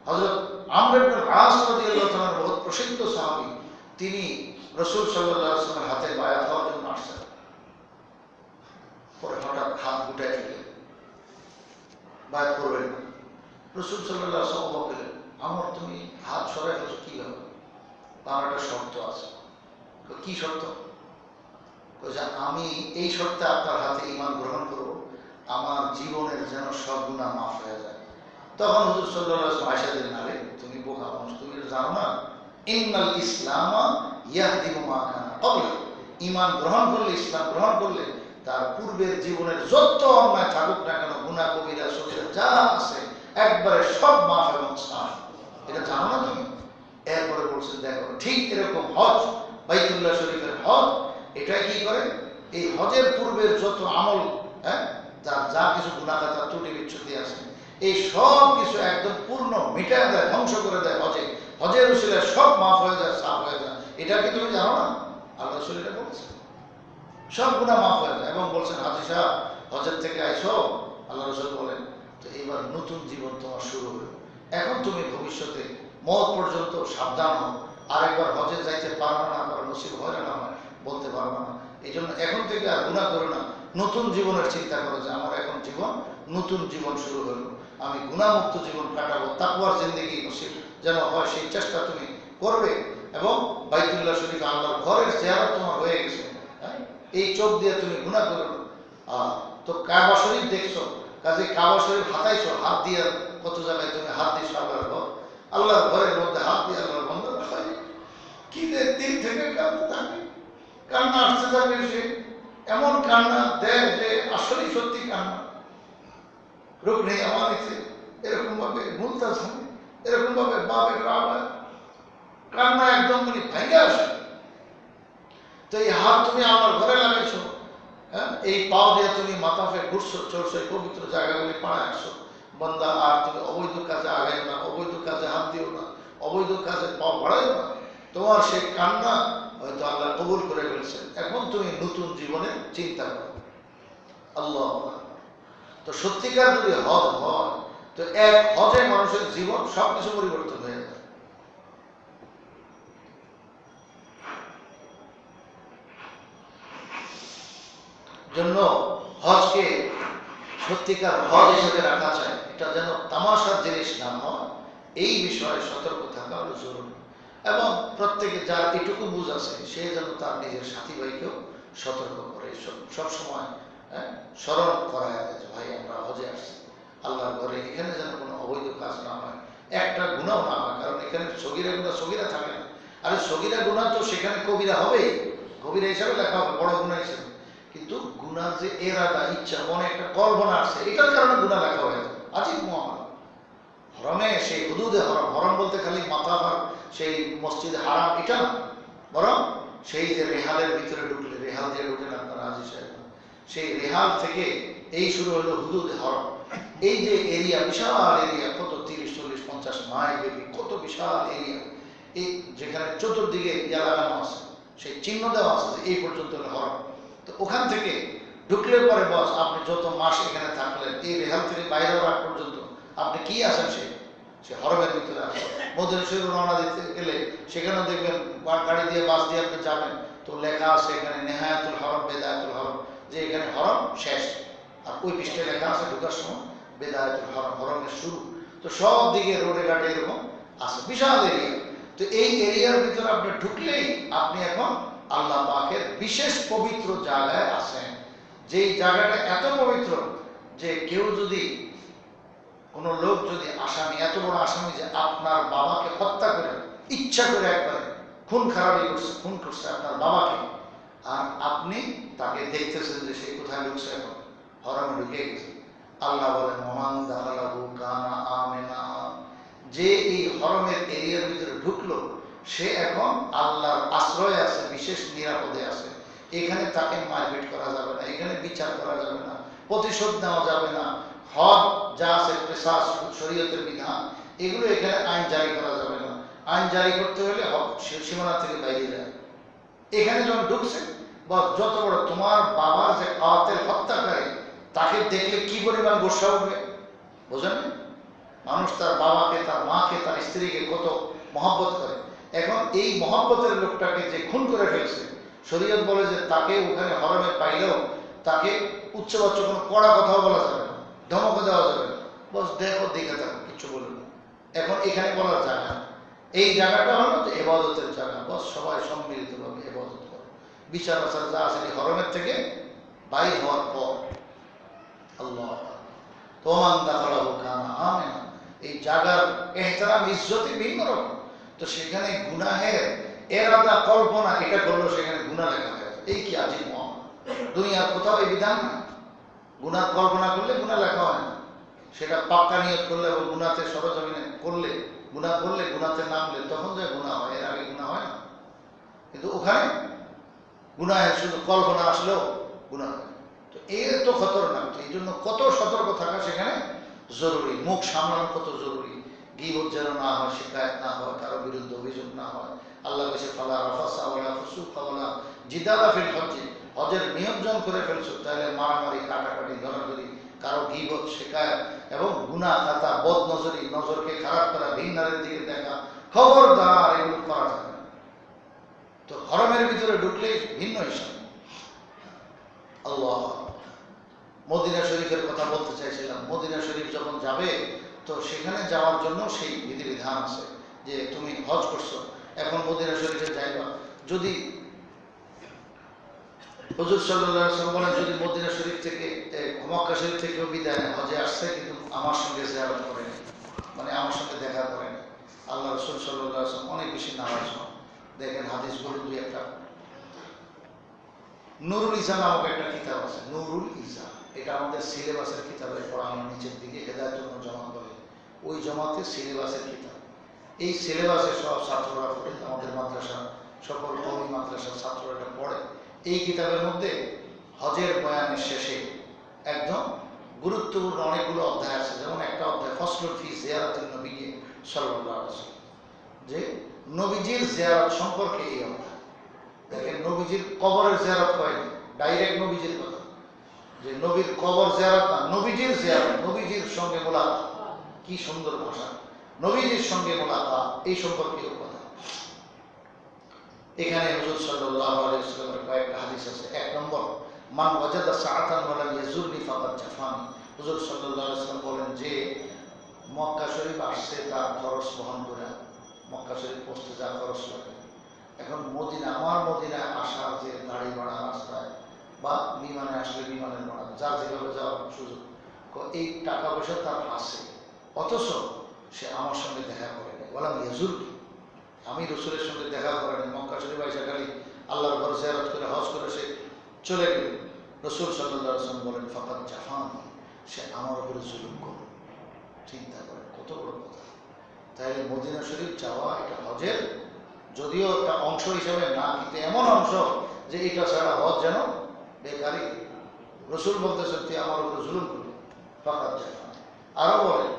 হযরত আমর ইবনে আস রাদিয়াল্লাহু তাআলা বহুত প্রসিদ্ধ সাহাবী, তিনি রাসূল সাল্লাল্লাহু আলাইহি ওয়াসাল্লামের হাতে বায়াত হওয়ার জন্য আসছেন। পরে হঠাৎ হাত গুটায় ফেললেন, বায়াত করবেন না। রাসূল সাল্লাল্লাহু আলাইহি ওয়াসাল্লাম বললেন, আমর তুমি হাত সরাই ফেলছো, কি হবে? আমার একটা শর্ত আছে। কি শর্ত? আমি এই শর্তে আপনার হাতে ঈমান গ্রহণ করব, আমার জীবনের যেন সব গুনাহ মাফ হয়ে যায়। তখন হুজুর সাল্লাল্লাহু আলাইহি ওয়াসাল্লাম আয়েশা দিলেন, আরে তুমি বোকা মানুষ, তুমি জানো না ইন্নাল ইসলামা ইয়াহদিমু মা কানা ক্বাবলা, ঈমান গ্রহণ করলে, ইসলাম গ্রহণ করলে তার পূর্বের জীবনের যত অন্যায় থাকুক না কেন, গুনাহ কবিরা সগীরা যা আছে একবারে সব মাফ এবং সাফ। এটা জানো না তুমি? এরপরে বলছেন, দেখো ঠিক এরকম হজ, বাইতুল্লাহ শরীফের হজ, এটা কি করে? এই হজের পূর্বের যত আমল, হ্যাঁ, যার যা কিছু গুনাহ খাতা ত্রুটি বিচ্ছুতি আছে, এই সব কিছু একদম পূর্ণ মিটায় দেয়, ধ্বংস করে দেয় হজে। হজের উসিলায় সব মাফ হয়ে যায়, সাফ হয়ে যায়। এটা কি তুমি জানো না? আল্লাহ রাসূল এটা বলেছেন, সব গুনাহ মাফ হয়ে যায়। এবং বলছেন, হাজী সাহেব হজের থেকে আইসো, আল্লাহ রাসূল বলেন, তো এবার নতুন জীবন তোমার শুরু হলো। এখন তুমি ভবিষ্যতে মওত পর্যন্ত সাবধান হও, আরেকবার হজে যাইতে পারবে না, আবার নসিব হয় না, বলতে পারবে না। এই জন্য এখন থেকে আর গুনাহ করো না, নতুন জীবনের চিন্তা করো যে আমার এখন জীবন, নতুন জীবন শুরু হলো, আমি গুনাহমুক্ত জীবন কাটাবো, তাকওয়ার জিন্দেগি নসিব যেন হয় সেই চেষ্টা তুমি করবে। এবং বাইতুল্লাহ শরীফ আল্লাহর ঘরের জিয়ারত তোমার হয়ে গেছে, এই চোখ দিয়ে তুমি গুনাহ করো না। তো কাবা শরীফ দেখছো, কাজে কাবা শরীফ হাতাইছো, হাত দিয়ে কত জায়গায় তুমি হাত দিয়েছো আল্লাহর ঘর, আল্লাহর ঘরের মধ্যে হাত দিয়ে আল্লাহর বন্ধ রাখা, কি দিন থেকে কাঁদতে থাকে, কান্না আসতে থাকে, সে এমন কান্না দেয় যে আসলেই সত্যি কান্না। রুকনে ইয়ামানিতে এরকম ভাবে মুলতাজামে এরকম ভাবে বাবে কাবা কান্না একদম মানে ভেঙে আসে। তো এই হাত তুমি আমার ঘরে লাগাইছো, হ্যাঁ, এই পাও দিয়ে তুমি মাতাফে ঘুরছো, চলছো, পবিত্র জায়গাগুলি পাড়ায় আসছো, বন্দা আর তুমি অবৈধ কাজে আগাইও না, অবৈধ কাজে হাত দিও না, অবৈধ কাজে পাও বাড়াইও না। তোমার সেই কান্না হয়তো আল্লাহ কবুল করে ফেলছেন, এখন তুমি নতুন জীবনের চিন্তা করো। আল্লাহ, তো সত্যিকার যদি হজ হয়, তো তো এক হজে মানুষের জীবন সবকিছু পরিবর্তন হয়ে যায়। জন্য হজকে সত্যিকার হজ হিসেবে রাখা চাই, এটা যেন তামাশার জিনিস না হয়, এই বিষয়ে সতর্ক থাকা হলো জরুরি। এবং প্রত্যেকে যার এটুকু বুঝ আছে সে যেন তার নিজের সাথী ভাইকেও সতর্ক করে, সবসময় স্মরণ করায় যে ভাই আমরা হজে আসছি আল্লাহর ঘরে, এখানে যেন কোনো অবৈধ কাজ না হয়, একটা গুণাও না হয়। কারণ এখানে সগীরা গুণা সগীরা থাকে না, আর সগীরা গুণা তো সেখানে কবিরা হবে, কবিরা হিসাবে লেখা হবে, বড় গুণা হিসেবে। কিন্তু গুণা যে এরাদা ইচ্ছা মনে একটা কল্পনা আছে, এটার কারণে গুণা লেখা হয়ে যায়। আজিব মহামারা হরমে, সেই হুদুদে হরম, হরম বলতে খালি মাথাভার সেই মসজিদ হারাম এটা না, বরং সেই যে রেহালের ভিতরে ঢুকলে, রেহাল দিয়ে ঢুকলেন আপনারা আজি সাহেব, সেই রেহাল থেকে এই শুরু হলো হুদুদে হরম। এই যে এরিয়া, বিশাল এরিয়া, কত 30-40-50 মাইল ব্যাপী, কত বিশাল এরিয়া, এই যেখানে চতুর্দিকে ইয়া লাগানো আছে, সেই চিহ্ন দেওয়া আছে যে এই পর্যন্ত হলো হরম। তো ওখান থেকে ঢুকলে পরে বস আপনি যত মাস এখানে থাকলেন, এই রেহাল থেকে বাইরে রাখ পর্যন্ত আপনি কি আছেন সে হরমের ভিতরে আছেন। মদিনা শরীফ রওনা দিতে গেলে সেখানেও দেখবেন গাড়ি দিয়ে বাস দিয়ে আপনি যাবেন, তো লেখা আছে এখানে নেহায়াতুল হরম বেদায়াতুল হরম, যে এখানে হরম শেষ, আর ওই পৃষ্ঠে লেখা আছে ঢুকার সময় বেদায়াতুল হরম, হরমের শুরু। তো সব দিকে রোডে ঘাটে এরকম আছে, বিশাল এরিয়া। তো এই এরিয়ার ভিতরে আপনি ঢুকলেই আপনি এখন আল্লাহ পাকের বিশেষ পবিত্র জায়গায় আছেন, যেই জায়গাটা এত পবিত্র যে কেউ যদি, কোন লোক যদি আসামি, এত বড় আসামি যে আপনার বাবাকে হত্যা করে, ইচ্ছা করে একবারে খুন খারাপি করছে, খুন করছে আপনার বাবাকে, আর আপনি তাকে দেখতেছেন যে সে কোথায় ঢুকছে, এখন হরমে ঢুকে গেছে। আল্লাহ বলেন মহান দালাহু কানা আমেনা, যে এই হরমের এরিয়ার ভিতরে ঢুকলো সে এখন আল্লাহর আশ্রয় আছে, বিশেষ নিরাপদে আছে। এখানে তাকে মারপিট করা যাবে না, এখানে বিচার করা যাবে না, প্রতিশোধ নেওয়া যাবে না, হক যা আছে পেশাস শরীয়তের বিধান এগুলো এখানে আইন জারি করা যাবে না। আইন জারি করতে হলে হক সীমানা থেকে বাইরে যায়। এখানে যখন ঢুকছে বা যত বড় তোমার বাবার যে কাতেল হত্যাকারী, তাকে দেখলে কি পরিমাণ গোসা উঠবে বোঝেন? মানুষ তার বাবাকে, তার মাকে, তার স্ত্রীকে কত মহব্বত করে। এখন এই মহব্বতের লোকটাকে যে খুন করে ফেলছে, শরীয়ত বলে যে তাকে ওখানে হরমে পাইলেও তাকে উচ্চবাচ্য কোনো কড়া কথাও বলা যাবে না, ধমকও দেওয়া যাবে না, বস দেখো দেখে থাকো, কিচ্ছু বলবে না। এখন এখানে বলার জায়গা, এই জায়গাটা হলো যে ইবাদতের জায়গা, বস সবাই সম্মিলিতভাবে ইবাদত করে। বিচার আচার যা আছে হরমের থেকে বাইর হওয়ার পর আল্লাহ তোমান দাখালাহু কানা আমিনা, এই জায়গার এহতারাম ইজ্জতি ভিন্ন রকম। তো সেখানে গুনাহের এরাদা কল্পনা এটা করলো, সেখানে গুনাহ লেখা হয়ে যায়। এই কি আজিব মহান, দুনিয়ার কোথাও এই বিধান না। গুনাহ কল্পনা করলে গুনাহ লেখা হয় না, সেটা পাক্কা নিয়ত করলে এবং গুনাতে সরজমিনে করলে, গুনাহ করলে, গুনাতে নামলে তখন যে গুনাহ হয়, এর আগে গুনাহ হয় না। কিন্তু ওখানে গুনাহের শুধু কল্পনা আসলেও গুনাহ হয়। তো এর তো খতরনাক, এই জন্য কত সতর্ক থাকা সেখানে জরুরি। মুখ সামলানো কত জরুরি, গীবত যেন না হয়, শিকায়ত না হয়, কারো বিরুদ্ধে অভিযোগ না হয়। আল্লাহ কাছে ফালা রাফাসা ওয়ালা ফুসুকা ওয়ালা জিদালা ফিল হজ, হজের নিয়ন্ত্রণ করে ফেলছো তাহলে মারামারি, কাটাকাটি, ধরাধরি, কারো গীবত, শিকায়ত এবং গুনাহ খাতা, বদ নজরি, নজরকে খারাপ করা, ভিন্নারের দিকে দেখা, খবরদার এগুলো করা যাবে না। তো হরমের ভিতরে ঢুকলেই ভিন্ন হিসাব। আল্লাহ, মদিনা শরীফের কথা বলতে চাইছিলাম। মদিনা শরীফ যখন যাবে তো সেখানে যাওয়ার জন্য সেই বিধিবিধান আছে যে তুমি হজ করছো, এখন মদিনা শরীফে যাইবা, যদি হুজুর সাল্লাল্লাহু আলাইহি ওয়াসাল্লাম বলেন যদি মদিনা শরীফ থেকে, মক্কা শরীফ থেকেও বিদায় নেয়, হজে আসছে কিন্তু আমার সঙ্গে জিয়ারত করেনি, মানে আমার সঙ্গে দেখা করেনি, আল্লাহ রাসূল সাল্লাল্লাহু আলাইহি ওয়াসাল্লাম অনেক বেশি নারাজ হন। দেখেন হাদিসগুলো দুই একটা, নুরুল ইসা নামক একটা কিতাব আছে, নুরুল ইসা, এটা আমাদের সিলেবাসের কিতাবে পড়ানো, নিচের দিকে হেদায়েতুন জামাত বলে, ওই জামাতের সিলেবাসের কিতাব। এই সিলেবাসে সব ছাত্ররা পড়ে, আমাদের মাদ্রাসা সকল কওমি মাদ্রাসার ছাত্ররা এটা পড়ে। এই কিতাবের মধ্যে হজের বয়ানের শেষে একদম গুরুত্বপূর্ণ অনেকগুলো অধ্যায় আছে। যেমন একটা অধ্যায় ফসলুল ফি জিয়ারাতিন নবী সাল্লাল্লাহু আলাইহি ওয়াসাল্লাম, যে নবীজির জিয়ারত সম্পর্কে এই অধ্যায়। দেখেন নবীজির কবরের জিয়ারত করেনি, ডাইরেক্ট নবীজির কথা, যে নবীর কবর জিয়ারত না, নবীজির জিয়ারত, নবীজির সঙ্গে মোলাকাত, কি সুন্দর ভাষা, নবীজির সঙ্গে মোলাকাত, এই সম্পর্কেও কথা। এখানে হুজুর সাল্লাল্লাহু আলাইহি ওয়াসাল্লামের কয়েকটা হাদিস আছে। 1 নম্বর, মান ওয়াজাদা সাআতান ওয়া লাম ইয়াজুরনি ফাকাদ জাফানি। হুজুর সাল্লাল্লাহু আলাইহি ওয়াসাল্লাম বলেন যে মক্কা শরীফ আসছে তার খরচ বহন করে, মক্কা শরীফ পৌঁছতে যা খরচ লাগে। এখন মদিনা, আমার মদিনায় আসার যে গাড়ি ভাড়া রাস্তায় বা বিমানে আসলে বিমানের ভাড়া, যার যেভাবে যাওয়ার সুযোগ, এই টাকা পয়সা তার আছে, অথচ সে আমার সঙ্গে দেখা করে নেই। বললাম ইয়াজুরনি, আমি রসুলের সঙ্গে দেখা করেনি, মক্কা শরীফ আইসা খালি আল্লাহর ঘর জিয়ারত করে হজ করে সে চলে গেল। রসুল সাল্লাল্লাহু আলাইহি ওয়াসাল্লাম বলেন ফাকাদ জাফানি, সে আমার উপরে জুলুম করল। চিন্তা করেন কত বড় কথা। তাইলে মদিনা শরীফ যাওয়া এটা হজের যদিও একটা অংশ হিসাবে না, কিন্তু এমন অংশ যে এটা ছাড়া হজ যেন বেকারি। রসুল বলতেছেন তুই আমার উপরে জুলুম করলি, ফাকাদ জাফানি। আরো বলেন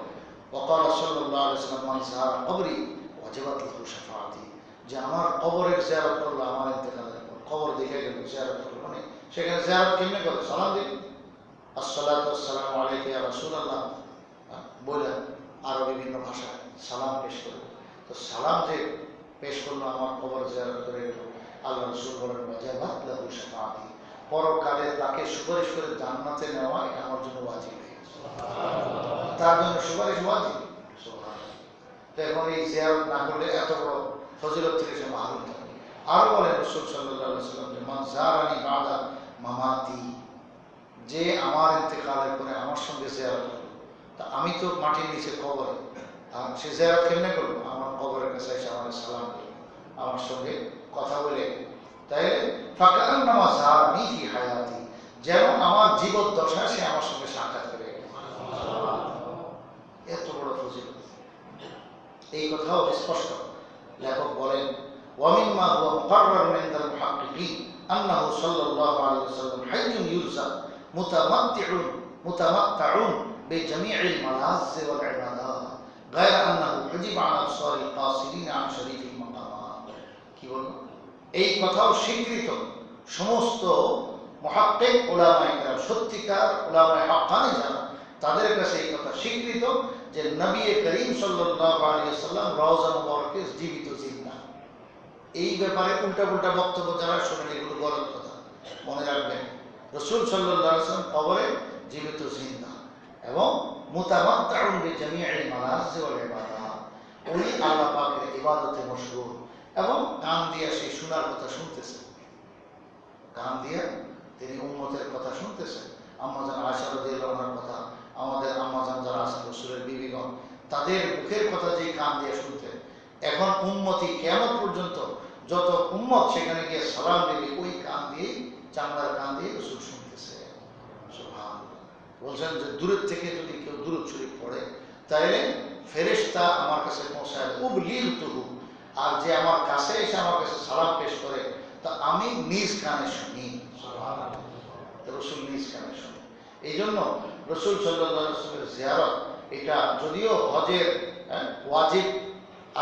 ওয়াকাল সাল্লাল্লাহু আলাইহি ওয়াসাল্লাম মান যারা কবরি ওয়াজিবাত লাহু শাফাআতি, যে আমার কবরের জিয়ারত করলো, আমার ইন্তেকালের পর কবর দেখে গেল জিয়ারত করলো, মানে সেখানে জিয়ারত কেমনে করে, সালাম দিন, আসসালাতু ওয়াসসালামু আলাইকা ইয়া রাসূলুল্লাহ বলে আরো বিভিন্ন ভাষায় সালাম পেশ করবে। তো সালাম যে পেশ করলো, আমার কবর জিয়ারত করে গেল, আল্লাহ রাসূল বলেন ওয়াজিবাত লাহু শাফাআতি, পরকালে তাকে সুপারিশ করে জান্নাতে নেওয়া এটা আমার জন্য ওয়াজিব হয়ে গেছে, তার জন্য সুপারিশ ওয়াজিব। এখন এই জিয়ারত না করলে এত বড় ফজিলত থেকে সে মাহরুম থাকে। আরো বলেন রাসূল সাল্লাল্লাহু আলাইহি ওয়াসাল্লাম যে মান যারানি বাদা মামাতি, যে আমার ইন্তেকালের পরে আমার সঙ্গে জিয়ারত করলো, তা আমি তো মাটির নিচে কবরে, আর সে জিয়ারত কেমনে করবো, আমার কবরের কাছে এসে আমার সালাম দিল, আমার সঙ্গে কথা বলে, তাই ফাকান্নামা যারানি ফি হায়াতি, যেন আমার জীবদ্দশায় সে আমার সঙ্গে সাক্ষাৎ করে গেল। এত বড় ফজিলত, এই কথাও স্পষ্ট। লেখক বলেন ওয়ামিম্মা হুয়া মুকাররারুন ইনদাল মুহাক্কিকিন আন্নাহু সাল্লাল্লাহু আলাইহি ওয়াসাল্লাম হাইয়ুন ইউরজা মুতামাত্তিউন বিজামিইল মালাজ ওয়াল ইবাদাত গায়রা আন্নাহু হুজিবা আন আবসারিল কাসিরিন আন শরীফিল মাকামাত। কি বলবো, এই কথাও স্বীকৃত, সমস্ত মুহাক্কিক উলামায়ে কেরাম, সত্যিকার উলামায়ে হাক্কানি যারা, তাদের কাছে এই কথা স্বীকৃত যে নবী করিম সাল্লাল্লাহু আলাইহি ওয়াসাল্লাম রওজা মুবারকে জীবিত জিন্দা। এই ব্যাপারে উল্টা পুল্টা বক্তব্য যারা শোনেন, এগুলো গলত কথা, মনে রাখবেন। রাসূল সাল্লাল্লাহু আলাইহি ওয়াসাল্লাম কবরে জীবিত জিন্দা এবং মুতামাত্তিউন বিজামিইল মানাজিল ওয়াল ইবাদাত, উনি আল্লাহ পাকের ইবাদতে মশগুল এবং কান দিয়ে সেই শোনার কথা শুনতেছেন, কান দিয়ে তিনি উম্মতের কথা শুনতেছেন। আম্মাজান আয়েশা রাদিয়াল্লাহু আনহার কথা, আমাদের আম্মাজান যারা আছেন রাসূলের বিবিগণ, তাদের মুখের কথা যে কান দিয়ে শুনতেন। এখন উম্মতি কিয়ামত পর্যন্ত যত উম্মত সেখানে গিয়ে সালাম দেবে, ওই কান দিয়েই, চামড়ার কান দিয়ে রাসূল শুনতেছে। সুবহানাল্লাহ। বলছেন যে দূরের থেকে যদি কেউ দুরূদ শরীফ পড়ে, তাইলে ফেরেশতা আমার কাছে পৌঁছায় উবলিগতুহু, আর যে আমার কাছে এসে আমার কাছে সালাম পেশ করে, তা আমি নিজ কানে শুনি। সুবহানাল্লাহ। রাসূল নিজ কানে শুনি। এই জন্য রাসূল সাল্লাল্লাহু আলাইহি ওয়াসাল্লামের জিয়ারত এটা যদিও হজের ওয়াজিব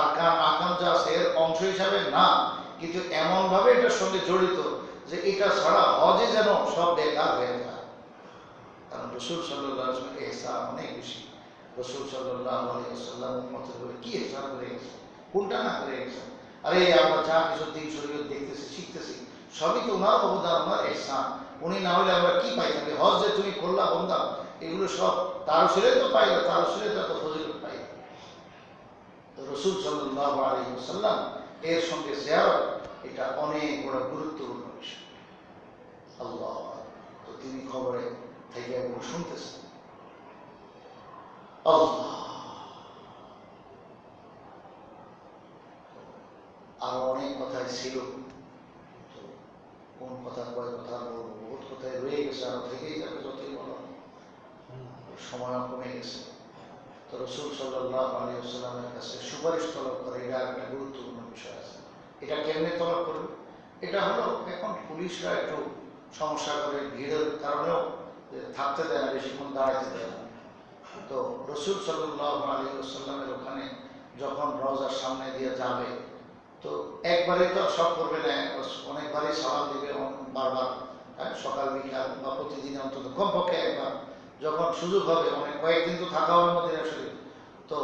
আরকান যা আছে এর অংশ হিসাবে না, কিন্তু এমনভাবে এটার সঙ্গে জড়িত যে এটা ছাড়া হজে যেন সব বেকার হয়ে যায়। কারণ রাসূল সাল্লাল্লাহু আলাইহি ওয়াসাল্লামের ইহসান অনেক বেশি। রাসূল সাল্লাল্লাহু আলাইহি ওয়াসাল্লাম উম্মতের উপরে কি ইহসান করে গেছে, কোনটা না করে গেছে। আরে আমরা যা কিছু দিন শরীয়ত দেখতেছি, শিখতেছি, সবই তো ওনার অবদান, ওনার ইহসান। উনি না হলে আমরা কি পাইতাম? হজ যে তুমি করলা বন্দা, এগুলো সব তার ছেলে তো পাইলা, তার ছেলে তো এত ফজিলত পাইলা। রাসূল সাল্লাল্লাহু আলাইহি ওয়াসাল্লাম এর সঙ্গে জিয়ারত এটা অনেক বড় গুরুত্বপূর্ণ বিষয়। আল্লাহ, তো তিনি খবরে থেকে এগুলো শুনতেছেন। আল্লাহ, আরো অনেক কথাই ছিল, কোন কথা কয় কথা বলবো, বহুত কথাই রয়ে গেছে, আরো থেকেই যাবে যতই বলো, সময় কমে গেছে। তো রাসূল সাল্লাল্লাহু আলাইহি ওয়াসাল্লামের কাছে সুপারিশ তলব করে, এটা একটা গুরুত্বপূর্ণ বিষয় আছে। এটা কেমনে তলব করবে? এটা হলো এখন পুলিশরা একটু সমস্যা করে, ভিড়ের কারণেও থাকতে দেয় না, বেশিক্ষণ দাঁড়াতে দেয় না। তো রাসূল সাল্লাল্লাহু আলাইহি ওয়াসাল্লামের ওখানে যখন রওজার সামনে দিয়ে যাবে, তো একবারে তো সব করবে না, অনেকবারই সালাম দিবে, বারবার, সকাল বিকাল বা প্রতিদিন অন্তত কমপক্ষে একবার, যখন সুযোগ হবে, অনেক কয়েকদিন তো থাকা হবে মদিনা শরীফ, তো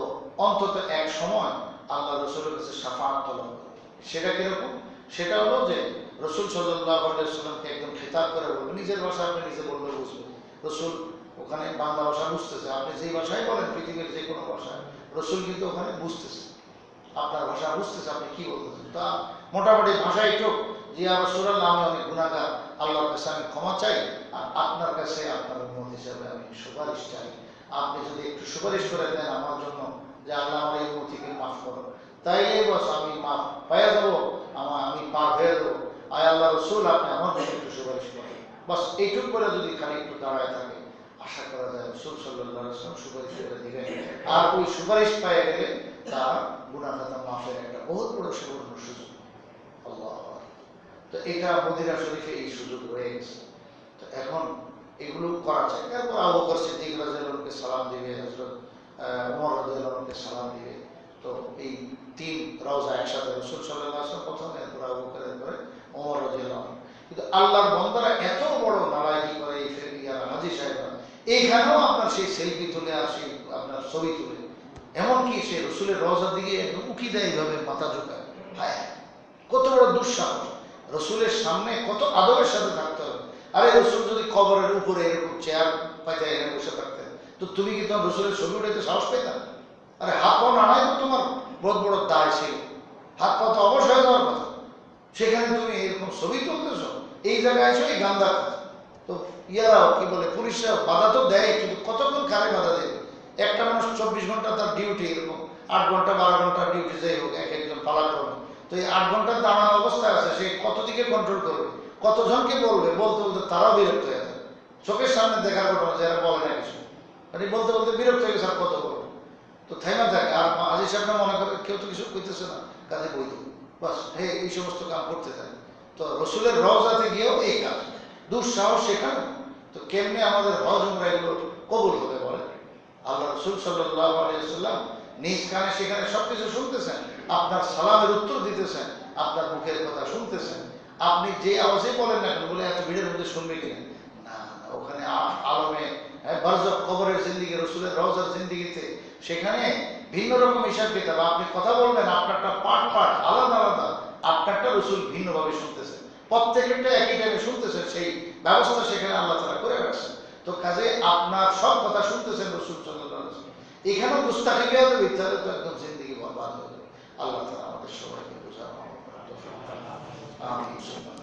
অন্তত এক সময় আল্লাহ রসুলের কাছে শাফাআত তলব করবে। সেটা কিরকম? সেটা হলো যে রসুল সাল্লাল্লাহু আলাইহি ওয়াসাল্লামকে একদম খেতাব করে বলবে, নিজের ভাষা আপনি নিজে বললে বুঝবেন। রসুল ওখানে বাংলা ভাষা বুঝতেছে, আপনি যেই ভাষায় বলেন পৃথিবীর যে কোনো ভাষায়, রসুল কিন্তু ওখানে বুঝতেছে, আপনার ভাষা বুঝতেছে আপনি কি বলতেছেন। তা মোটামুটি ভাষায় একটু যে রাসূলুল্লাহ, আমি অনেক গুনাহগার, আল্লাহর কাছে আমি ক্ষমা চাই, আর আপনার কাছে আপনার উম্মত হিসেবে আমি সুপারিশ চাই। আপনি যদি একটু সুপারিশ করে দেন আমার জন্য যে আল্লাহ আমার এই উম্মতিকে মাফ করো, তাইলে বস আমি মাফ পাইয়া যাবো, আমি পার হয়ে যাবো। আয় আল্লাহ রসুল, আপনি আমার জন্য একটু সুপারিশ করেন। বাস এইটুক করে যদি খালি একটু দাঁড়ায় থাকে, আশা করা যায় রসুল সাল্লাল্লাহু আলাইহি ওয়াসাল্লাম সুপারিশ করে দিবেন। আর ওই সুপারিশ পাইয়া গেলে তার গুনাহ খাতা মাফের একটা বহুত বড় সুবর্ণ সুযোগ। আল্লাহ, তো এটা মদিনা শরীফে এই সুযোগ রয়ে গেছে। তো এখন এগুলো করা চাই। তারপর আবু বকর সিদ্দিক রাদিয়াল্লাহু আনহুকে সালাম দিবে, হযরত ওমর রাদিয়াল্লাহু আনহুকে সালাম দিবে। তো এই তিন রওজা একসাথে রাসূল সাল্লাল্লাহু আলাইহি ওয়াসাল্লাম প্রথমে, এরপর আবু বকর, এরপরে ওমর রাদিয়াল্লাহু আনহু। কিন্তু আল্লাহর বান্দারা এত বড় নালায়েকি করে এই ফেরিয়ারা হাজী সাহেবরা, এইখানেও আপনার সেই সেলফি তুলে আর সেই আপনার ছবি তুলে, এমনকি সে রসুলের রওজার দিকে একদম উকি দেয়, এইভাবে মাথা ঝুঁকায়। হায়, কত বড় দুঃসাহস! রসুলের সামনে কত আদবের সাথে থাকতে হবে। আরে রসুল যদি কবরের উপরে এরকম চেয়ার পাইতে এখানে বসে থাকতেন, তো তুমি কি তোমার রসুলের ছবি উঠাইতে সাহস পেতাম? আরে হাত পা নাড়াই তো তোমার বহুত বড় দায় ছিল, হাত পা তো অবশ হয়ে যাওয়ার কথা, সেখানে তুমি এরকম ছবি তুলতেছ, এই জায়গায় এসো এই গান্দা কাজ। তো ইয়ারাও কি বলে, পুলিশরা বাধা তো দেয়, কিন্তু কতক্ষণ কারে বাধা দেবে? একটা মানুষ 24 ঘন্টা তার ডিউটি, এরকম 8 ঘন্টা 12 ঘন্টা ডিউটি, যাই হোক এক একজন পালাক্রমে, তো এই 8 ঘন্টার দাঁড়ানো অবস্থায় আছে, সে কত দিকে কন্ট্রোল করবে, কতজনকে বলবে? বলতে বলতে তারাও বিরক্ত হয়ে যায়। চোখের সামনে দেখার ঘটনা, যারা বলে না কিছু, মানে বলতে বলতে বিরক্ত হয়ে গেছে, আর কত বলবে? তো থাইমা থাকে। আর হাজী সাহেবরা মনে করে কেউ তো কিছু কইতেছে না, কাজে বই দেবো, বাস হে এই সমস্ত কাম করতে থাকে। তো রসুলের রওজাতে গিয়েও এই কাজ, দুঃসাহস সেখানে। তো কেমনি আমাদের হজ উমরা এগুলো কবুল হবে বলে? আল্লাহ রসুল সাল্লাল্লাহু আলাইহি ওয়াসাল্লাম নিজ কানে সেখানে সবকিছু শুনতেছেন, আপনার সালামের উত্তর দিতেছেন, আপনার মুখের কথা শুনতেছেন। আপনি যে আওয়াজে বলেন না কেন, বলে এত ভিড়ের মধ্যে শুনবে কিনা? না না, ওখানে আলমে বারজাখ কবরের জিন্দিগি, রসুলের রওজার জিন্দিগিতে সেখানে ভিন্ন রকম হিসাব কিতাব। আপনি কথা বলবেন, আপনারটা পার্ট পার্ট আলাদা আলাদা, আপনারটা রসুল ভিন্নভাবে শুনতেছেন, প্রত্যেকটা একই টাইমে শুনতেছেন, সেই ব্যবস্থা সেখানে আল্লাহ তাআলা করে রাখছেন। তো কাজে আপনার সব কথা শুনতেছেন রসুল সাল্লাল্লাহু আলাইহি ওয়াসাল্লাম। এখানেও গুস্তাখি হয়ে যাবে, ইচ্ছালে তো একদম জিন্দিগি বরবাদ হয়ে যাবে। আল্লাহ তাআলা আমাদের সবাইকে বোঝার আমল করার তৌফিক দান করুন। আমিন।